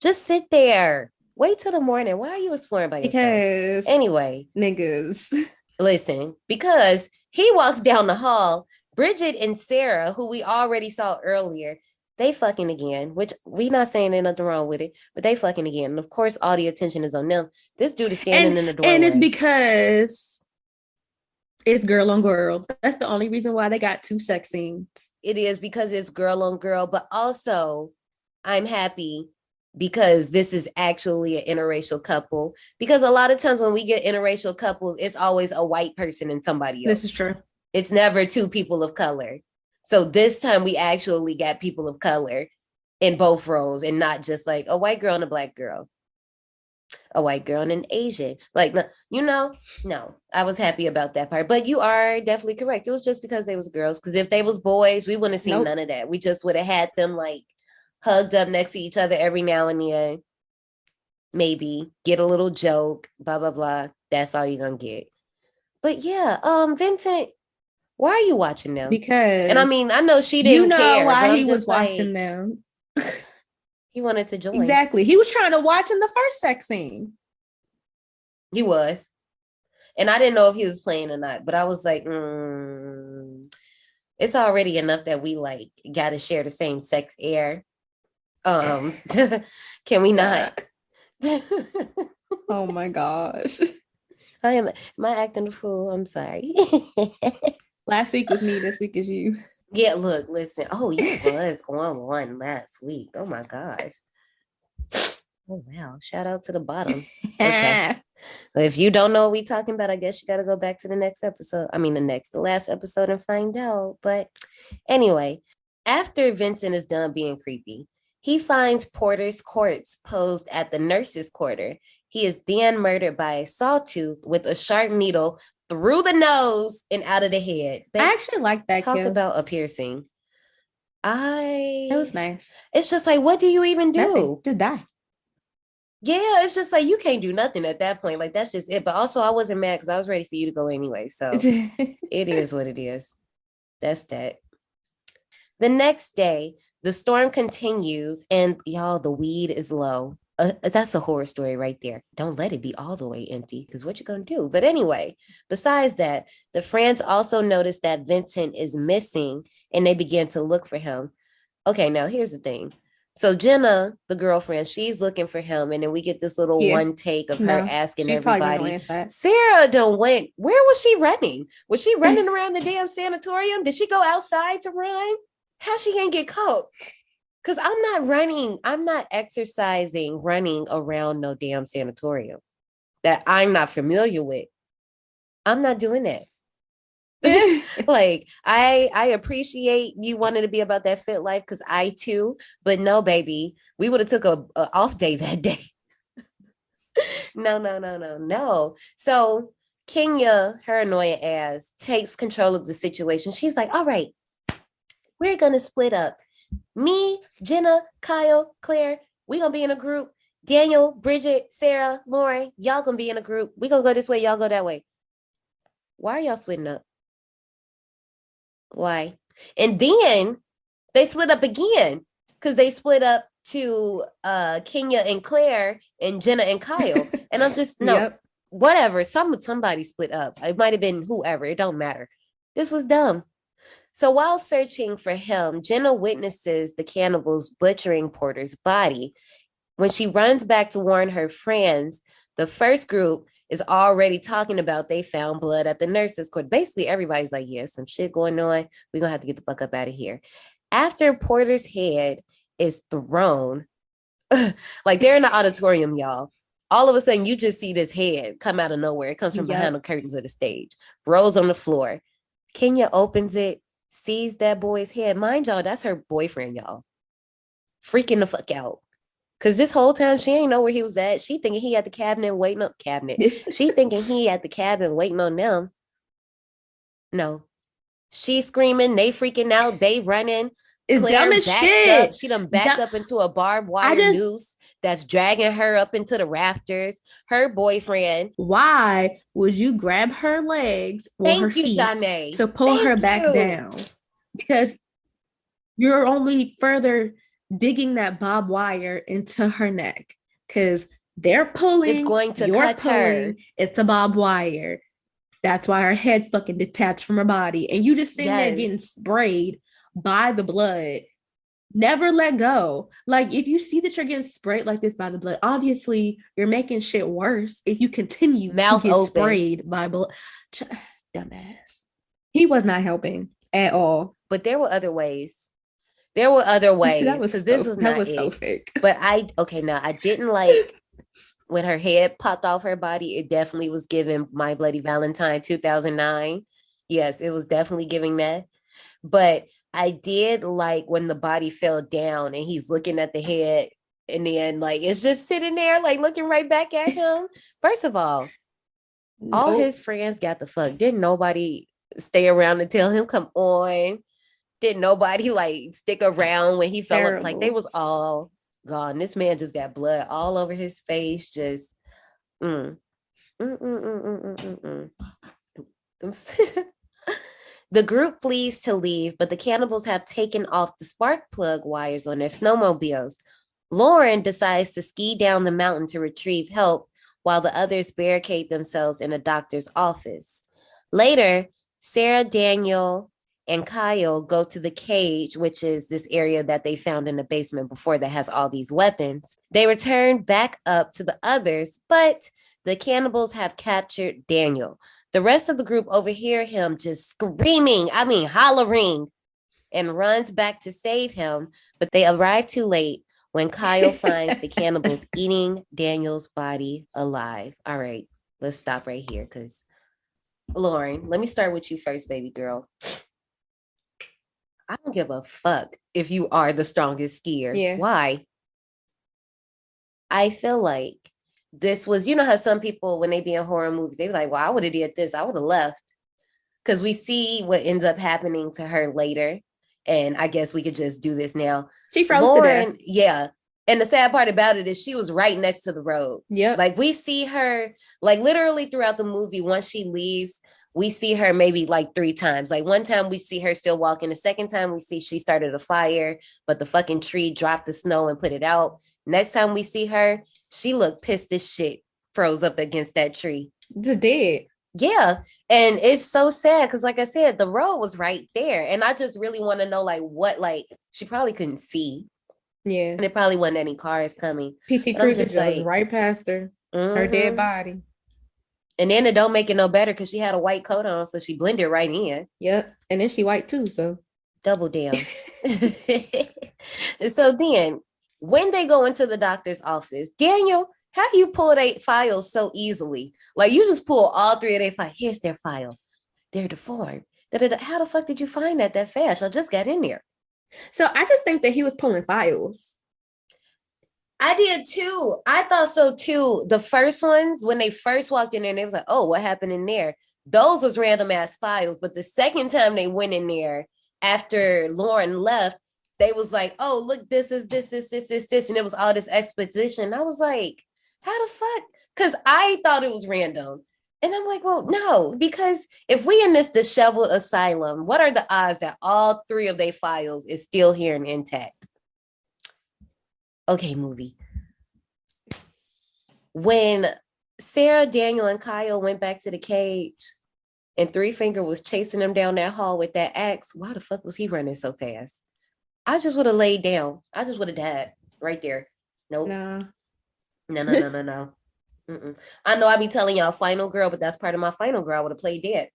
Speaker 1: Just sit there. Wait till the morning. Why are you exploring by yourself?
Speaker 2: Because
Speaker 1: anyway,
Speaker 2: niggas.
Speaker 1: Listen, because he walks down the hall, Bridget and Sarah, who we already saw earlier, they fucking again, which we not saying there's nothing wrong with it, but they fucking again. And of course, all the attention is on them. This dude is standing in the doorway.
Speaker 2: And it's because it's girl on girl. That's the only reason why they got 2 sex scenes.
Speaker 1: It is because it's girl on girl, but also I'm happy because this is actually an interracial couple. Because a lot of times when we get interracial couples, it's always a white person and somebody else.
Speaker 2: This is true.
Speaker 1: It's never 2 people of color. So this time we actually got people of color in both roles and not just like a white girl and a black girl, a white girl and an Asian. Like, you know, no, I was happy about that part. But you are definitely correct. It was just because they was girls. Because if they was boys, we wouldn't have seen none of that. We just would have had them like hugged up next to each other every now and then. Maybe get a little joke, blah, blah, blah. That's all you're going to get. But yeah, Vincent, why are you watching them?
Speaker 2: Because,
Speaker 1: and I mean, I know she didn't care.
Speaker 2: You know why he was watching them.
Speaker 1: He wanted to join.
Speaker 2: Exactly. He was trying to watch in the first sex scene.
Speaker 1: He was. And I didn't know if he was playing or not, but I was like, it's already enough that we like got to share the same sex air. Can we not?
Speaker 2: Oh my gosh.
Speaker 1: Am I acting a fool? I'm sorry.
Speaker 2: Last week was me, this week is you.
Speaker 1: Yeah, look, listen. Oh, you was on one last week. Oh my gosh. Oh wow. Shout out to the bottom. Okay. But if you don't know what we're talking about, I guess you gotta go back to the next episode. The last episode and find out. But anyway, after Vincent is done being creepy, he finds Porter's corpse posed at the nurse's quarter. He is then murdered by a sawtooth with a sharp needle through the nose and out of the head.
Speaker 2: I actually like that.
Speaker 1: Talk about a piercing.
Speaker 2: It was nice.
Speaker 1: It's just like, what do you even do?
Speaker 2: Nothing. Just die.
Speaker 1: Yeah, it's just like you can't do nothing at that point. Like that's just it. But also I wasn't mad because I was ready for you to go anyway. So it is what it is. That's that. The next day, the storm continues, and y'all, the weed is low. That's a horror story right there. Don't let it be all the way empty, because what you gonna do? But anyway, besides that, the friends also notice that Vincent is missing, and they begin to look for him. Okay, now here's the thing. So Jenna, the girlfriend, she's looking for him, and then we get this little one take of her asking everybody. Sarah don't went. Where was she running? Was she running around the damn sanatorium? Did she go outside to run? How she can't get caught? Because I'm not running. I'm not exercising, running around no damn sanatorium that I'm not familiar with. I'm not doing that. Like I appreciate you wanting to be about that fit life because I too, but no, baby, we would have took a off day that day. No. So Kenya, her annoying ass, takes control of the situation. She's like, all right, we're gonna split up. Me, Jenna, Kyle, Claire, we gonna be in a group. Daniel, Bridget, Sarah, Lauren, y'all gonna be in a group. We gonna go this way, y'all go that way. Why are y'all splitting up? Why? And then they split up again because they split up to Kenya and Claire and Jenna and Kyle. And I'm just whatever. Somebody split up. It might have been whoever. It don't matter. This was dumb. So while searching for him, Jenna witnesses the cannibals butchering Porter's body. When she runs back to warn her friends, the first group is already talking about they found blood at the nurse's court. Basically, everybody's like, yeah, some shit going on. We're going to have to get the fuck up out of here. After Porter's head is thrown, like they're in the auditorium, y'all. All of a sudden, you just see this head come out of nowhere. It comes from behind the curtains of the stage, rolls on the floor. Kenya opens it, sees that boy's head. Mind y'all, that's her boyfriend, y'all. Freaking the fuck out. Because this whole time, she ain't know where he was at. She thinking he at the cabinet waiting on She thinking he at the cabin waiting on them. No. She screaming. They freaking out. They running.
Speaker 2: It's
Speaker 1: Claire
Speaker 2: dumb as shit.
Speaker 1: Up. She done backed up into a barbed wire noose that's dragging her up into the rafters. Her boyfriend.
Speaker 2: Why would you grab her legs or her feet to pull her back down? Because you're only further digging that barbed wire into her neck because they're pulling.
Speaker 1: It's going to cut her.
Speaker 2: It's a barbed wire. That's why her head fucking detached from her body. And you just sitting there getting sprayed by the blood. Never let go. Like, if you see that you're getting sprayed like this by the blood, obviously you're making shit worse if you continue to get sprayed by blood. Dumbass. He was not helping at all.
Speaker 1: But there were other ways. There were other ways.
Speaker 2: That was so fake.
Speaker 1: But I didn't like when her head popped off her body. It definitely was giving My Bloody Valentine 2009. Yes, it was definitely giving that. But I did like when the body fell down and he's looking at the head and then like it's just sitting there like looking right back at him. First of all his friends got the fuck. Didn't nobody stay around to tell him come on? Didn't nobody like stick around when he fell up? Like they was all gone. This man just got blood all over his face. Just The group flees to leave, but the cannibals have taken off the spark plug wires on their snowmobiles. Lauren decides to ski down the mountain to retrieve help while the others barricade themselves in a doctor's office. Later, Sarah, Daniel, and Kyle go to the cage, which is this area that they found in the basement before that has all these weapons. They return back up to the others, but the cannibals have captured Daniel. The rest of the group overhear him just screaming, hollering, and runs back to save him, but they arrive too late when Kyle finds the cannibals eating Daniel's body alive. All right, let's stop right here because Lauren, let me start with you first, baby girl. I don't give a fuck if you are the strongest skier.
Speaker 2: Yeah.
Speaker 1: Why? I feel like this was, you know how some people, when they be in horror movies, they be like, well, I would have did this. I would have left. Because we see what ends up happening to her later. And I guess we could just do this now.
Speaker 2: She froze to death.
Speaker 1: Yeah. And the sad part about it is she was right next to the road.
Speaker 2: Yep.
Speaker 1: Like we see her, like literally throughout the movie, once she leaves, we see her maybe like 3 times. Like one time we see her still walking. The second time we see she started a fire, but the fucking tree dropped the snow and put it out. Next time we see her, she looked pissed as shit, froze up against that tree.
Speaker 2: Just dead.
Speaker 1: Yeah. And it's so sad because, like I said, the road was right there. And I just really want to know, like, what, like, she probably couldn't see.
Speaker 2: Yeah.
Speaker 1: And there probably wasn't any cars coming.
Speaker 2: PT Cruiser just like, right past her, her dead body.
Speaker 1: And then it don't make it no better because she had a white coat on, so she blended right in.
Speaker 2: Yep. And then she white too, so.
Speaker 1: Double down. So then, when they go into the doctor's office, Daniel, how you pull 8 files so easily? Like, you just pull all 3 of their files. Here's their file. They're deformed. How the fuck did you find that fast? I just got in there.
Speaker 2: So I just think that he was pulling files.
Speaker 1: I did too. I thought so too. The first ones, when they first walked in there, and they was like, oh, what happened in there? Those was random ass files. But the second time they went in there after Lauren left, they was like, oh, look, this is this. And it was all this exposition. I was like, how the fuck? Because I thought it was random. And I'm like, well, no, because if we in this disheveled asylum, what are the odds that all 3 of their files is still here and intact? Okay, movie. When Sarah, Daniel, and Kyle went back to the cage and Three Finger was chasing them down that hall with that axe, why the fuck was he running so fast? I just would have laid down. I just would have died right there. Nope.
Speaker 2: Nah.
Speaker 1: No. I know I be telling y'all Final Girl, but that's part of my Final Girl. I would have played dead.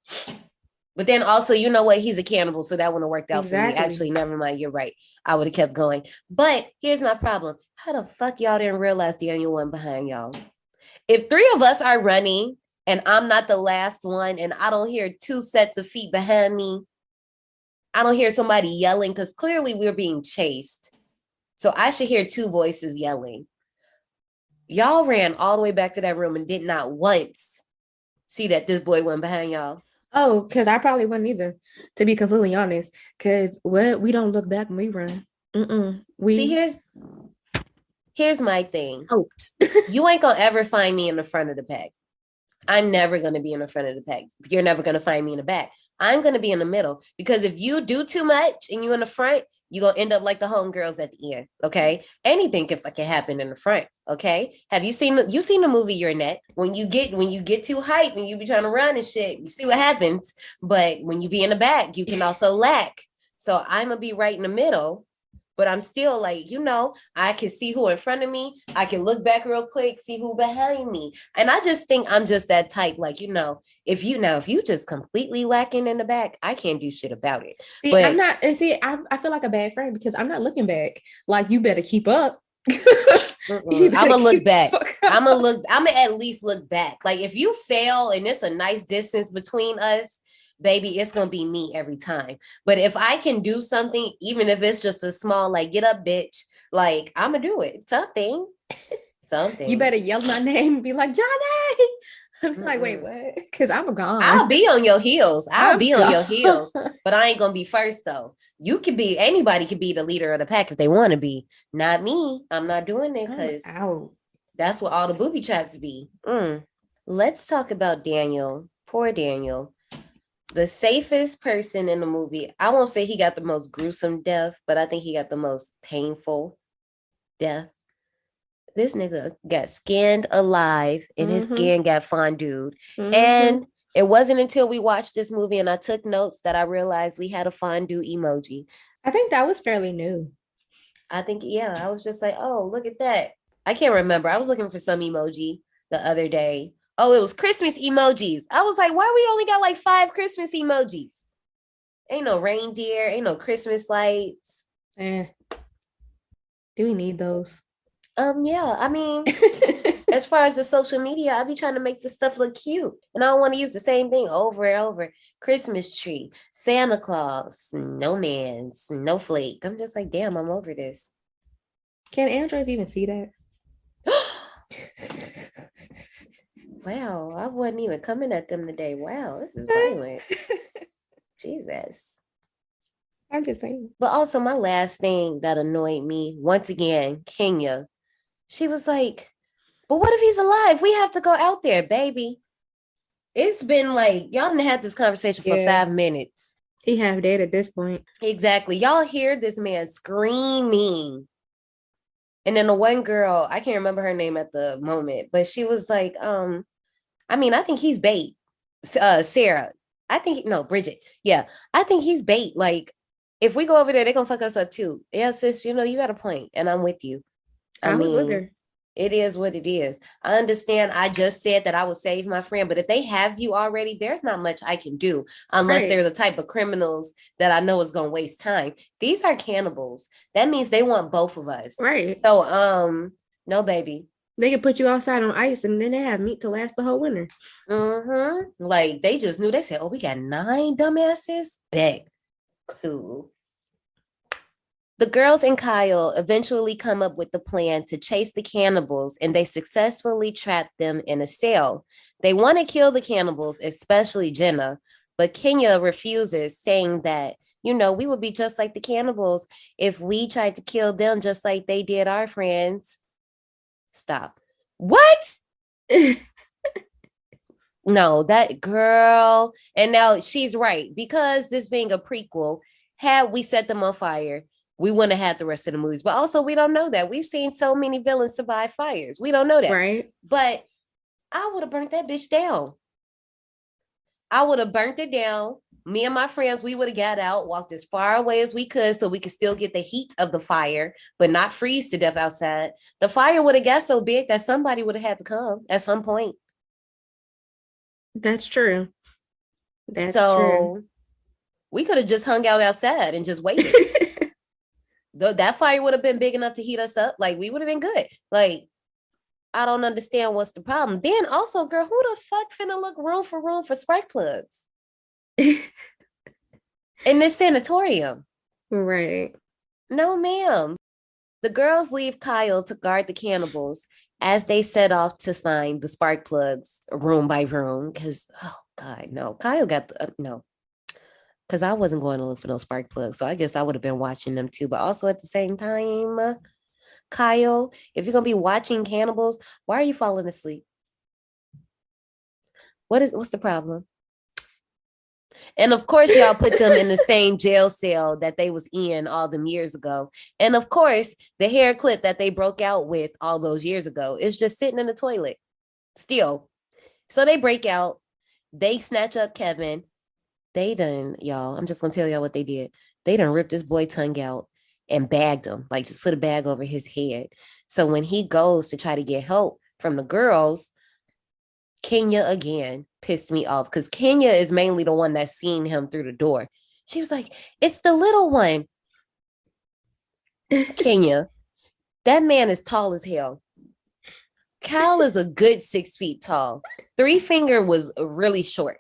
Speaker 1: But then also, you know what? He's a cannibal, so that wouldn't have worked out for me. Actually, never mind. You're right. I would have kept going. But here's my problem. How the fuck y'all didn't realize Daniel wasn't behind y'all? If 3 of us are running and I'm not the last one and I don't hear 2 sets of feet behind me, I don't hear somebody yelling because clearly we're being chased. So I should hear 2 voices yelling. Y'all ran all the way back to that room and did not once see that this boy went behind y'all.
Speaker 2: Oh, because I probably wouldn't either, to be completely honest. Because we don't look back when we run.
Speaker 1: See, here's my thing. You ain't gonna ever find me in the front of the pack. I'm never gonna be in the front of the pack. You're never gonna find me in the back. I'm gonna be in the middle because if you do too much and you in the front, you're gonna end up like the homegirls at the end. Okay, anything can fucking happen in the front. Okay, have you seen the movie You're Net? When you get too hyped, when you be trying to run and shit, you see what happens. But when you be in the back, you can also lack. So I'm gonna be right in the middle. But I'm still like, I can see who in front of me. I can look back real quick, see who behind me. And I just think I'm just that type. Like, if you just completely lacking in the back, I can't do shit about it.
Speaker 2: See,
Speaker 1: but
Speaker 2: I'm not, I feel like a bad friend because I'm not looking back. Like, you better keep up.
Speaker 1: I'm gonna look back. I'm gonna at least look back. Like, if you fail and it's a nice distance between us, baby, it's gonna be me every time. But if I can do something, even if it's just a small, like, get up, bitch, like, I'm gonna do it. Something.
Speaker 2: You better yell my name and be like, Johnny. I'm like, wait, what? Because I'm gone.
Speaker 1: I'll be on your heels. But I ain't gonna be first though. Anybody could be the leader of the pack if they want to be. Not me. I'm not doing it because that's what all the booby traps be. Let's talk about Daniel. Poor Daniel. The safest person in the movie. I won't say he got the most gruesome death, but I think he got the most painful death. This nigga got skinned alive and his skin got fondued. And it wasn't until we watched this movie and I took notes that I realized we had a fondue emoji.
Speaker 2: I think that was fairly new.
Speaker 1: I was just like, oh, look at that. I can't remember. I was looking for some emoji the other day. Oh, it was Christmas emojis. I was like, why we only got like 5 Christmas emojis? Ain't no reindeer, ain't no Christmas lights.
Speaker 2: Do we need those?
Speaker 1: Yeah, I mean, as far as the social media, I be trying to make this stuff look cute. And I don't want to use the same thing over and over. Christmas tree, Santa Claus, snowman, snowflake. I'm just like, damn, I'm over this.
Speaker 2: Can androids even see that?
Speaker 1: Wow, I wasn't even coming at them today. Wow, this is violent. Jesus.
Speaker 2: I'm just saying.
Speaker 1: But also, my last thing that annoyed me, once again, Kenya, she was like, but what if he's alive? We have to go out there, baby. It's been like, y'all done had this conversation for 5 minutes.
Speaker 2: He half dead at this point.
Speaker 1: Exactly. Y'all hear this man screaming. And then the one girl, I can't remember her name at the moment, but she was like, I think he's bait. Sarah. Bridget. Yeah. I think he's bait. Like, if we go over there, they're gonna fuck us up too. Yeah, sis, you got a point, and I'm with you.
Speaker 2: I was with her.
Speaker 1: It is what it is. I understand. I just said that I would save my friend, but if they have you already, there's not much I can do unless they're the type of criminals that I know is going to waste time. These are cannibals. That means they want both of us.
Speaker 2: Right.
Speaker 1: So, no, baby.
Speaker 2: They can put you outside on ice and then they have meat to last the whole winter.
Speaker 1: Mm-hmm. Like, they just knew. They said, oh, we got 9 dumbasses? Bet. Cool. The girls and Kyle eventually come up with the plan to chase the cannibals, and they successfully trap them in a cell. They want to kill the cannibals, especially Jenna, but Kenya refuses, saying that, we would be just like the cannibals if we tried to kill them just like they did our friends. Stop. What? No, that girl. And now she's right, because this being a prequel, had we set them on fire, we wouldn't have had the rest of the movies. But also, we don't know that. We've seen so many villains survive fires. We don't know that.
Speaker 2: Right.
Speaker 1: But I would have burnt that bitch down. I would have burnt it down. Me and my friends, we would have got out, walked as far away as we could so we could still get the heat of the fire, but not freeze to death outside. The fire would have got so big that somebody would have had to come at some point.
Speaker 2: That's true. That's
Speaker 1: so
Speaker 2: true.
Speaker 1: We could have just hung out outside and just waited. That fire would have been big enough to heat us up. Like, we would have been good. Like, I don't understand what's the problem. Then also, girl, who the fuck finna look room for spark plugs in this sanatorium?
Speaker 2: Right.
Speaker 1: No, ma'am. The girls leave Kyle to guard the cannibals as they set off to find the spark plugs room by room. Because, oh God, no. Kyle got no. Because I wasn't going to look for those spark plugs. So I guess I would have been watching them too. But also at the same time, Kyle, if you're going to be watching cannibals, why are you falling asleep? What's the problem? And of course, y'all put them in the same jail cell that they was in all them years ago. And of course, the hair clip that they broke out with all those years ago is just sitting in the toilet still. So they break out. They snatch up Kevin. They done, y'all, I'm just going to tell y'all what they did. They done ripped this boy tongue out and bagged him, like just put a bag over his head. So when he goes to try to get help from the girls, Kenya again pissed me off because Kenya is mainly the one that's seen him through the door. She was like, it's the little one. Kenya, that man is tall as hell. Kyle is a good 6 feet tall. 3 Finger was really short.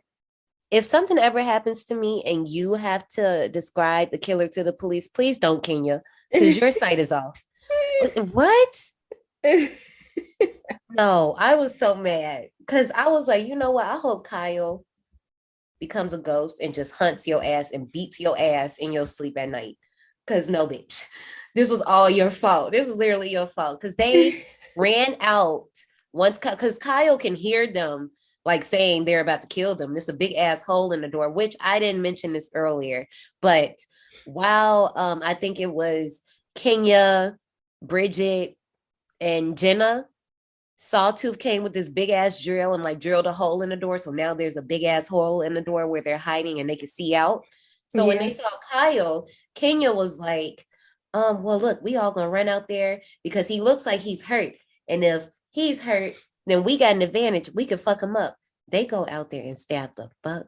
Speaker 1: If something ever happens to me and you have to describe the killer to the police, please don't, Kenya, because your sight is off. What? No, I was so mad because I was like, you know what? I hope Kyle becomes a ghost and just hunts your ass and beats your ass in your sleep at night. Because no, bitch, this was all your fault. This was literally your fault because they ran out once because Kyle can hear them like saying they're about to kill them. There's a big ass hole in the door, which I didn't mention this earlier. But while I think it was Kenya, Bridget, and Jenna, Sawtooth came with this big ass drill and like drilled a hole in the door. So now there's a big ass hole in the door where they're hiding and they can see out. So when they saw Kyle, Kenya was like, well, look, we all gonna run out there because he looks like he's hurt. And if he's hurt, then we got an advantage. We can fuck him up. They go out there and stab the fuck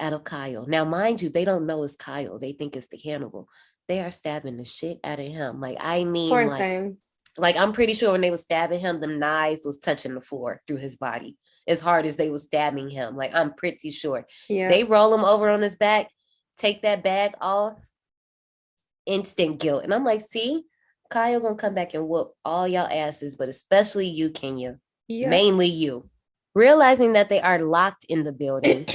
Speaker 1: out of Kyle. Now, mind you, they don't know it's Kyle. They think it's the cannibal. They are stabbing the shit out of him. Like, I mean,
Speaker 2: Poor
Speaker 1: like,
Speaker 2: thing.
Speaker 1: like, I'm pretty sure when they were stabbing him, the knives was touching the floor through his body as hard as they were stabbing him. Like, I'm pretty sure.
Speaker 2: Yeah.
Speaker 1: They roll him over on his back, take that bag off, instant guilt. And I'm like, see, Kyle gonna come back and whoop all y'all asses, but especially you, Kenya. Mainly you. Realizing that they are locked in the building,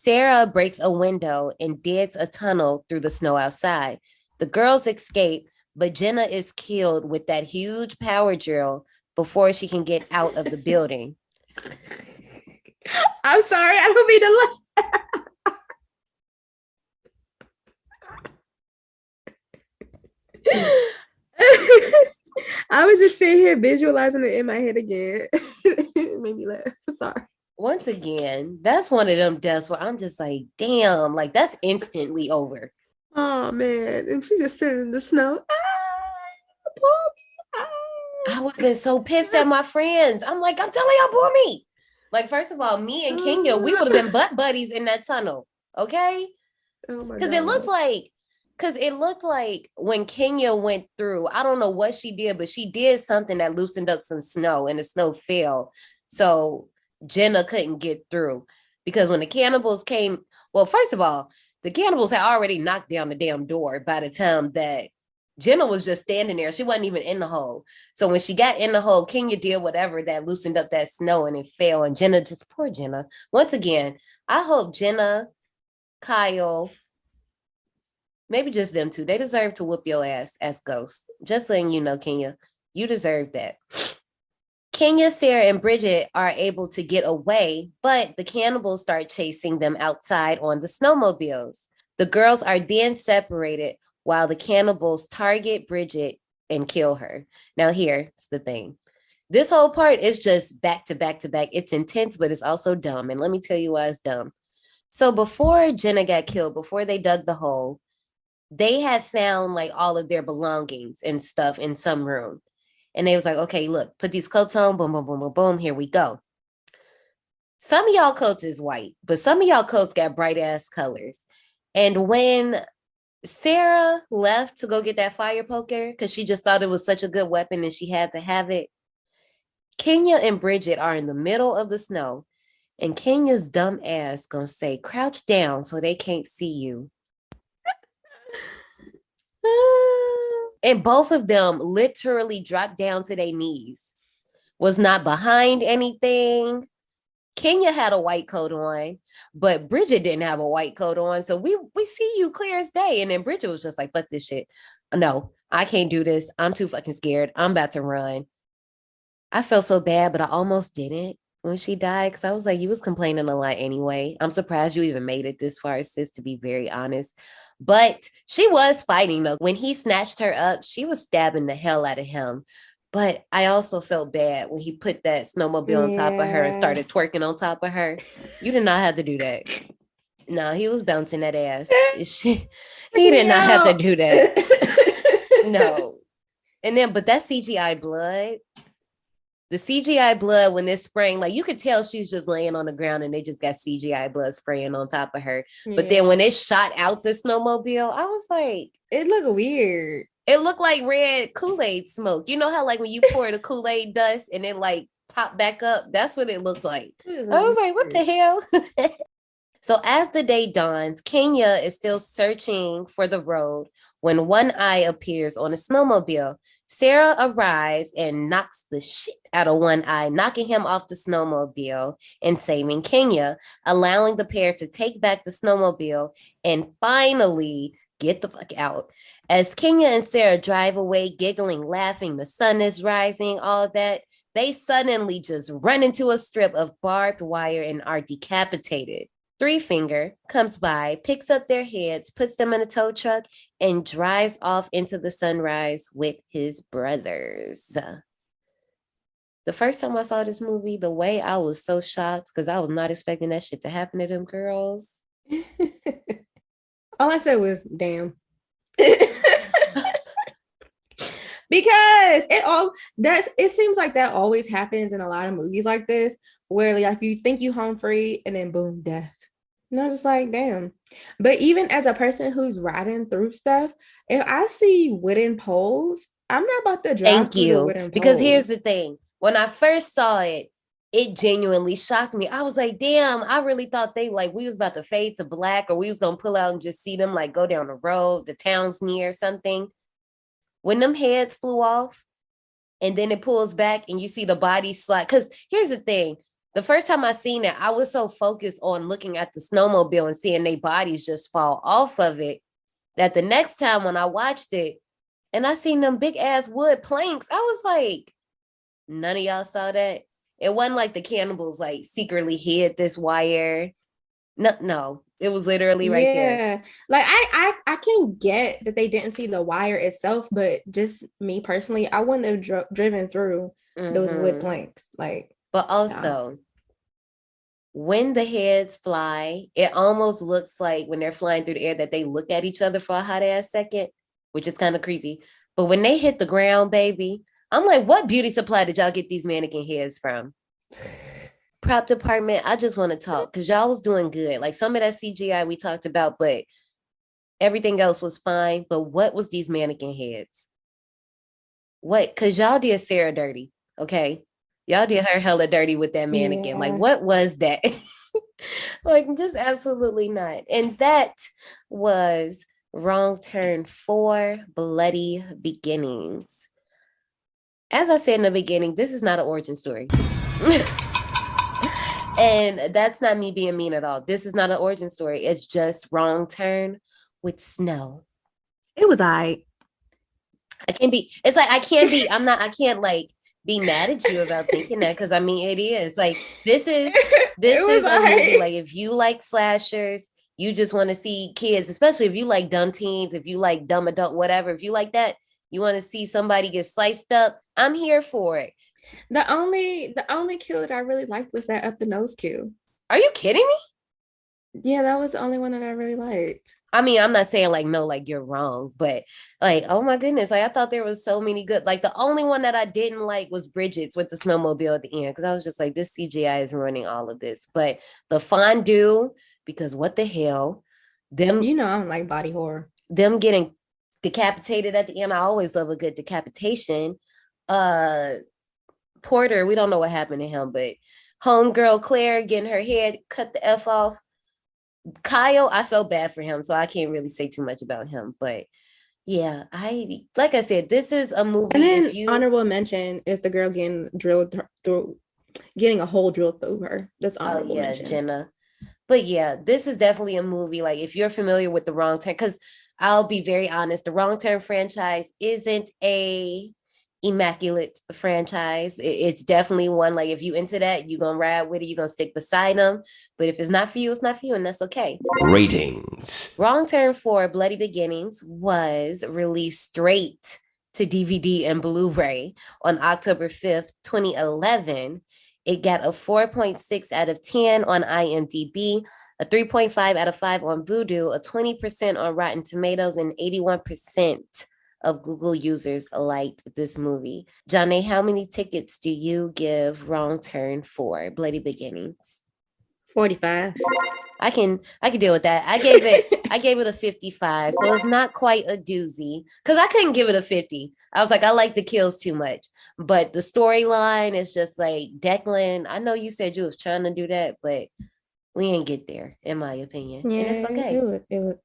Speaker 1: Sarah breaks a window and digs a tunnel through the snow outside. The girls escape, but Jenna is killed with that huge power drill before she can get out of the building.
Speaker 2: I'm sorry, I don't mean to laugh. I was just sitting here visualizing it in my head again. It made me laugh. Sorry.
Speaker 1: Once again, that's one of them deaths where I'm just like, damn, like that's instantly over.
Speaker 2: Oh man. And she just sitting in the snow.
Speaker 1: I would have been so pissed at my friends. I'm like, I'm telling y'all, poor me. Like, first of all, me and Kenya, we would have been butt buddies in that tunnel. Okay?
Speaker 2: Oh my God.
Speaker 1: Because it looked like when Kenya went through, I don't know what she did, but she did something that loosened up some snow and the snow fell. So Jenna couldn't get through. Because when the cannibals came, well, first of all, the cannibals had already knocked down the damn door by the time that Jenna was just standing there. She wasn't even in the hole. So when she got in the hole, Kenya did whatever that loosened up that snow and it fell. And Jenna just, poor Jenna. Once again, I hope Jenna, Kyle, maybe just them two, they deserve to whoop your ass as ghosts. Just letting you know, Kenya, you deserve that. Kenya, Sarah, and Bridget are able to get away, but the cannibals start chasing them outside on the snowmobiles. The girls are then separated while the cannibals target Bridget and kill her. Now, here's the thing. This whole part is just back to back to back. It's intense, but it's also dumb. And let me tell you why it's dumb. So before Jenna got killed, before they dug the hole, they had found like all of their belongings and stuff in some room. And they was like, okay, look, put these coats on, boom, boom, boom, boom, boom, here we go. Some of y'all coats is white, but some of y'all coats got bright ass colors. And when Sarah left to go get that fire poker, because she just thought it was such a good weapon and she had to have it, Kenya and Bridget are in the middle of the snow, and Kenya's dumb ass gonna say, crouch down so they can't see you. And both of them literally dropped down to their knees. Was not behind anything. Kenya had a white coat on, but Bridget didn't have a white coat on. So we see you clear as day. And then Bridget was just like, fuck this shit. No, I can't do this. I'm too fucking scared. I'm about to run. I felt so bad, but I almost didn't when she died, because I was like, you was complaining a lot anyway. I'm surprised you even made it this far, sis, to be very honest. But she was fighting, though. When he snatched her up, she was stabbing the hell out of him. But I also felt bad when he put that snowmobile on top of her and started twerking on top of her. You did not have to do that. No, he was bouncing that ass. He did not have to do that. No. And then, but that CGI blood, the CGI blood when it's spraying, like you could tell she's just laying on the ground and they just got CGI blood spraying on top of her. Yeah. But then when it shot out the snowmobile, I was like,
Speaker 2: it looked weird.
Speaker 1: It looked like red Kool-Aid smoke. You know how like when you pour the Kool-Aid dust and it like pop back up? That's what it looked like. I was like, what the hell? So as the day dawns, Kenya is still searching for the road when one eye appears on a snowmobile. Sarah arrives and knocks the shit out of one eye, knocking him off the snowmobile and saving Kenya, allowing the pair to take back the snowmobile and finally get the fuck out. As Kenya and Sarah drive away, giggling, laughing, the sun is rising, all that, they suddenly just run into a strip of barbed wire and are decapitated. Three Finger comes by, picks up their heads, puts them in a tow truck, and drives off into the sunrise with his brothers. The first time I saw this movie, the way I was so shocked because I was not expecting that shit to happen to them girls.
Speaker 2: All I said was, damn. Because it seems like that always happens in a lot of movies like this, where like you think you home free and then boom, death. And I'm just like, damn. But even as a person who's riding through stuff, if I see wooden poles, I'm not about to drive through the wooden poles.
Speaker 1: Because here's the thing. When I first saw it, it genuinely shocked me. I was like, damn, I really thought we was about to fade to black, or we was going to pull out and just see them like go down the road, the town's near something. When them heads flew off and then it pulls back and you see the body slide. Because here's the thing. The first time I seen it, I was so focused on looking at the snowmobile and seeing their bodies just fall off of it that the next time when I watched it and I seen them big ass wood planks, I was like, none of y'all saw that. It wasn't like the cannibals like secretly hid this wire. No, it was literally right there.
Speaker 2: Like I can get that they didn't see the wire itself, but just me personally, I wouldn't have driven through those wood planks. Like,
Speaker 1: but also when the heads fly, it almost looks like when they're flying through the air that they look at each other for a hot ass second, which is kind of creepy. But when they hit the ground, baby, I'm like, what beauty supply did y'all get these mannequin heads from? Prop department, I just want to talk because y'all was doing good. Like some of that CGI we talked about, but everything else was fine. But what was these mannequin heads? What? Because y'all did Sarah dirty, okay? Y'all did her hella dirty with that mannequin. Like, what was that? Like, just absolutely not. And that was Wrong Turn 4, Bloody Beginnings. As I said in the beginning, this is not an origin story. And that's not me being mean at all. This is not an origin story. It's just Wrong Turn with snow.
Speaker 2: It was I
Speaker 1: can't like be mad at you about thinking that, because I mean it is like this is a movie. Like if you like slashers, you just want to see kids, especially if you like dumb teens, if you like dumb adult, whatever, if you like that, you want to see somebody get sliced up, I'm here for it.
Speaker 2: The only kill that I really liked was that up the nose kill.
Speaker 1: Are you kidding me?
Speaker 2: Yeah, that was the only one that I really liked.
Speaker 1: I mean, I'm not saying like, no, like you're wrong, but like, oh my goodness. Like I thought there was so many good, like the only one that I didn't like was Bridget's with the snowmobile at the end. Cause I was just like, this CGI is ruining all of this, but the fondue, because what the hell, them,
Speaker 2: you know, I don't like body horror,
Speaker 1: them getting decapitated at the end. I always love a good decapitation. Porter, we don't know what happened to him, but homegirl Claire getting her head cut the F off. Kyle, I felt bad for him, so I can't really say too much about him. But yeah, like I said, this is a movie.
Speaker 2: And then honorable mention is the girl getting drilled through, getting a hole drilled through her. That's honorable mention.
Speaker 1: Jenna. But yeah, this is definitely a movie. Like if you're familiar with the Wrong Turn, because I'll be very honest, the Wrong Turn franchise isn't a immaculate franchise. It's definitely one, like if you into that, you're gonna ride with it, you're gonna stick beside them. But if it's not for you, it's not for you, and that's okay.
Speaker 3: Ratings.
Speaker 1: Wrong Turn 4, Bloody Beginnings was released straight to DVD and Blu-ray on October 5th, 2011. It got a 4.6 out of 10 on IMDb, a 3.5 out of 5 on Vudu, a 20% on Rotten Tomatoes, and 81% of Google users liked this movie. Johnny, how many tickets do you give Wrong Turn 4, Bloody Beginnings?
Speaker 2: 45.
Speaker 1: I can deal with that. I gave it a 55, so it's not quite a doozy because I couldn't give it a 50. I was like, I like the kills too much, but the storyline is just like, Declan, I know you said you was trying to do that, but we ain't get there, in my opinion.
Speaker 2: Yeah,
Speaker 1: and it's okay.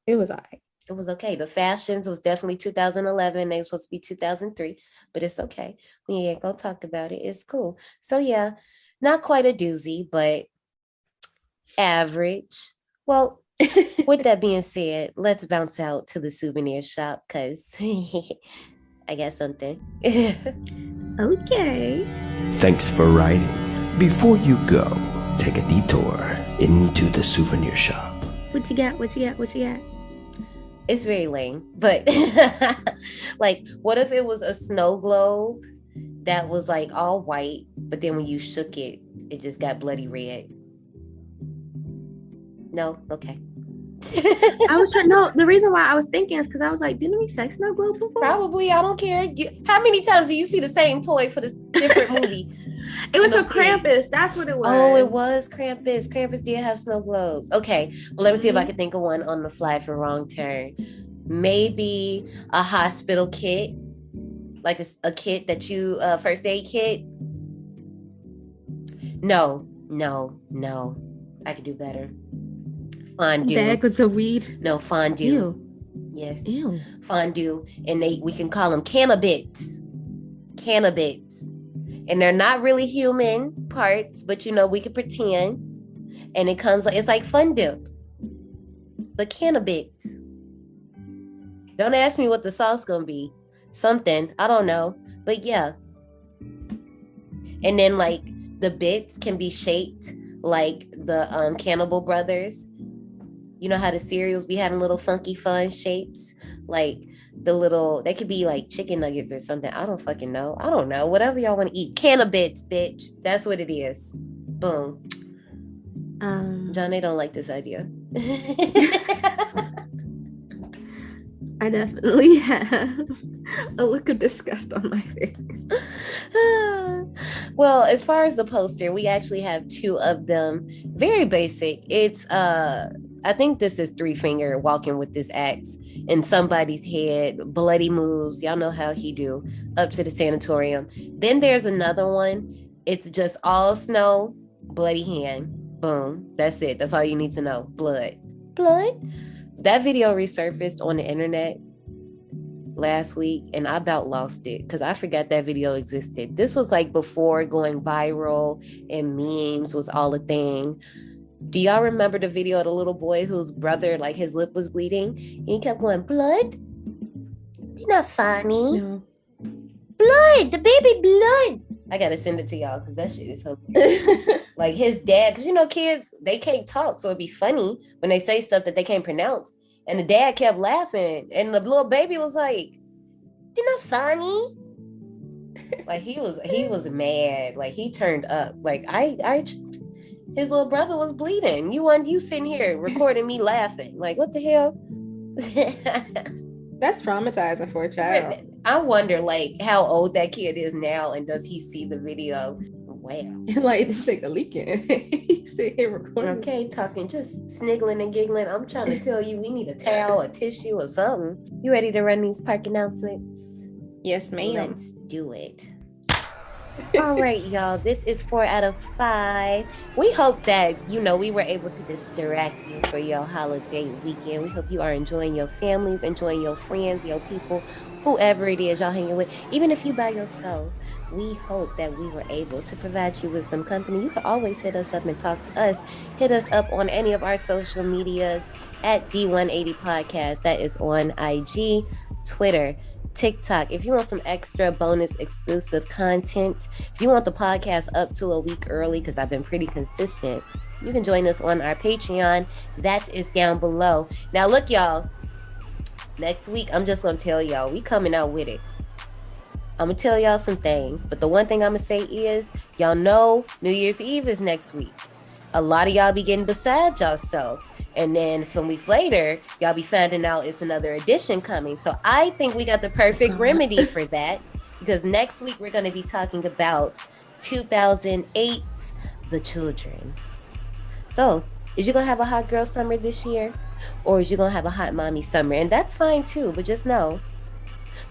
Speaker 2: It was all right.
Speaker 1: It was okay. The fashions was definitely 2011. They were supposed to be 2003, but it's okay. We ain't gonna talk about it. It's cool. So yeah, not quite a doozy, but average. Well, with that being said, let's bounce out to the souvenir shop because I got something.
Speaker 2: Okay.
Speaker 3: Thanks for riding. Before you go, take a detour into the souvenir shop.
Speaker 2: What you got? What you got? What you got?
Speaker 1: It's very lame, but like, what if it was a snow globe that was like all white, but then when you shook it, it just got bloody red? No? Okay.
Speaker 2: I was trying. No, the reason why I was thinking is because I was like, didn't we say snow globe before?
Speaker 1: Probably. I don't care. How many times do you see the same toy for this different movie?
Speaker 2: It was for Krampus. That's what it was.
Speaker 1: Oh, it was Krampus. Krampus did have snow globes. Okay. Well, let me see if I can think of one on the fly for Wrong Turn. Maybe a hospital kit, like a kit that you, first aid kit. No. I could do better. Fondue.
Speaker 2: Bag with some weed.
Speaker 1: No, fondue.
Speaker 2: Ew.
Speaker 1: Yes. Fondue. And we can call them cannabits. and they're not really human parts, but you know, we can pretend. And it comes like, it's like fondue, but cannabis. Don't ask me what the sauce gonna be. Something, I don't know, but yeah. And then like the bits can be shaped like the Cannibal Brothers. You know how the cereals be having little funky fun shapes? Like the little, they could be like chicken nuggets or something. I don't fucking know. I don't know. Whatever y'all want to eat. Cannabis, bitch. That's what it is. Boom. John, they don't like this idea.
Speaker 2: I definitely have a look of disgust on my face.
Speaker 1: Well, as far as the poster, we actually have two of them. Very basic. It's I think this is Three Finger walking with this axe in somebody's head, bloody moves. Y'all know how he do, up to the sanatorium. Then there's another one. It's just all snow, bloody hand. Boom. That's it. That's all you need to know. Blood. That video resurfaced on the internet last week, and I about lost it because I forgot that video existed. This was like before going viral and memes was all a thing. Do y'all remember the video of the little boy whose brother, like his lip was bleeding, and he kept going, blood? They're not funny.
Speaker 2: No.
Speaker 1: Blood, the baby blood. I gotta send it to y'all because that shit is hilarious. Like his dad, because you know kids, they can't talk, so it'd be funny when they say stuff that they can't pronounce. And the dad kept laughing, and the little baby was like, "They're not funny." Like he was mad. Like he turned up. Like his little brother was bleeding. You sitting here recording me laughing. Like what the hell?
Speaker 2: That's traumatizing for a child.
Speaker 1: I wonder like how old that kid is now, and does he see the video? Wow.
Speaker 2: Like this nigga leaking. You sit here recording.
Speaker 1: Okay, talking, just sniggling and giggling. I'm trying to tell you, we need a towel, a tissue, or something. You ready to run these park announcements?
Speaker 2: Yes, ma'am.
Speaker 1: Let's do it. All right, y'all. This is 4 out of 5. We hope that, we were able to distract you for your holiday weekend. We hope you are enjoying your families, enjoying your friends, your people, whoever it is y'all hanging with. Even if you by yourself, we hope that we were able to provide you with some company. You can always hit us up and talk to us. Hit us up on any of our social medias at D180 Podcast. That is on IG, Twitter, TikTok. If you want some extra bonus exclusive content, if you want the podcast up to a week early, because I've been pretty consistent, you can join us on our Patreon. That is down below. Now look, y'all, next week I'm just gonna tell y'all, we coming out with it. I'm gonna tell y'all some things, but the one thing I'm gonna say is, y'all know New Year's Eve is next week. A lot of y'all be getting beside yourself. And then some weeks later, y'all be finding out it's another edition coming. So I think we got the perfect remedy for that, because next week we're going to be talking about 2008's The Children. So is you going to have a hot girl summer this year, or is you going to have a hot mommy summer? And that's fine too, but just know.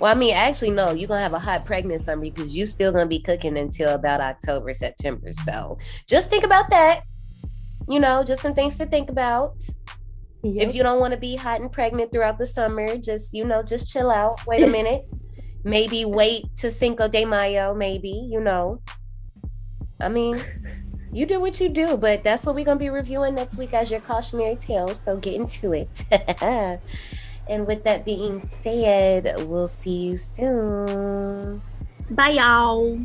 Speaker 1: Well, I mean, actually, no, you're going to have a hot pregnant summer because you still going to be cooking until about October, September. So just think about that. Just some things to think about. Yep. If you don't want to be hot and pregnant throughout the summer, just chill out. Wait a minute. Maybe wait to Cinco de Mayo, maybe, I mean, you do what you do, but that's what we're going to be reviewing next week as your cautionary tale. So get into it. And with that being said, we'll see you soon.
Speaker 2: Bye, y'all.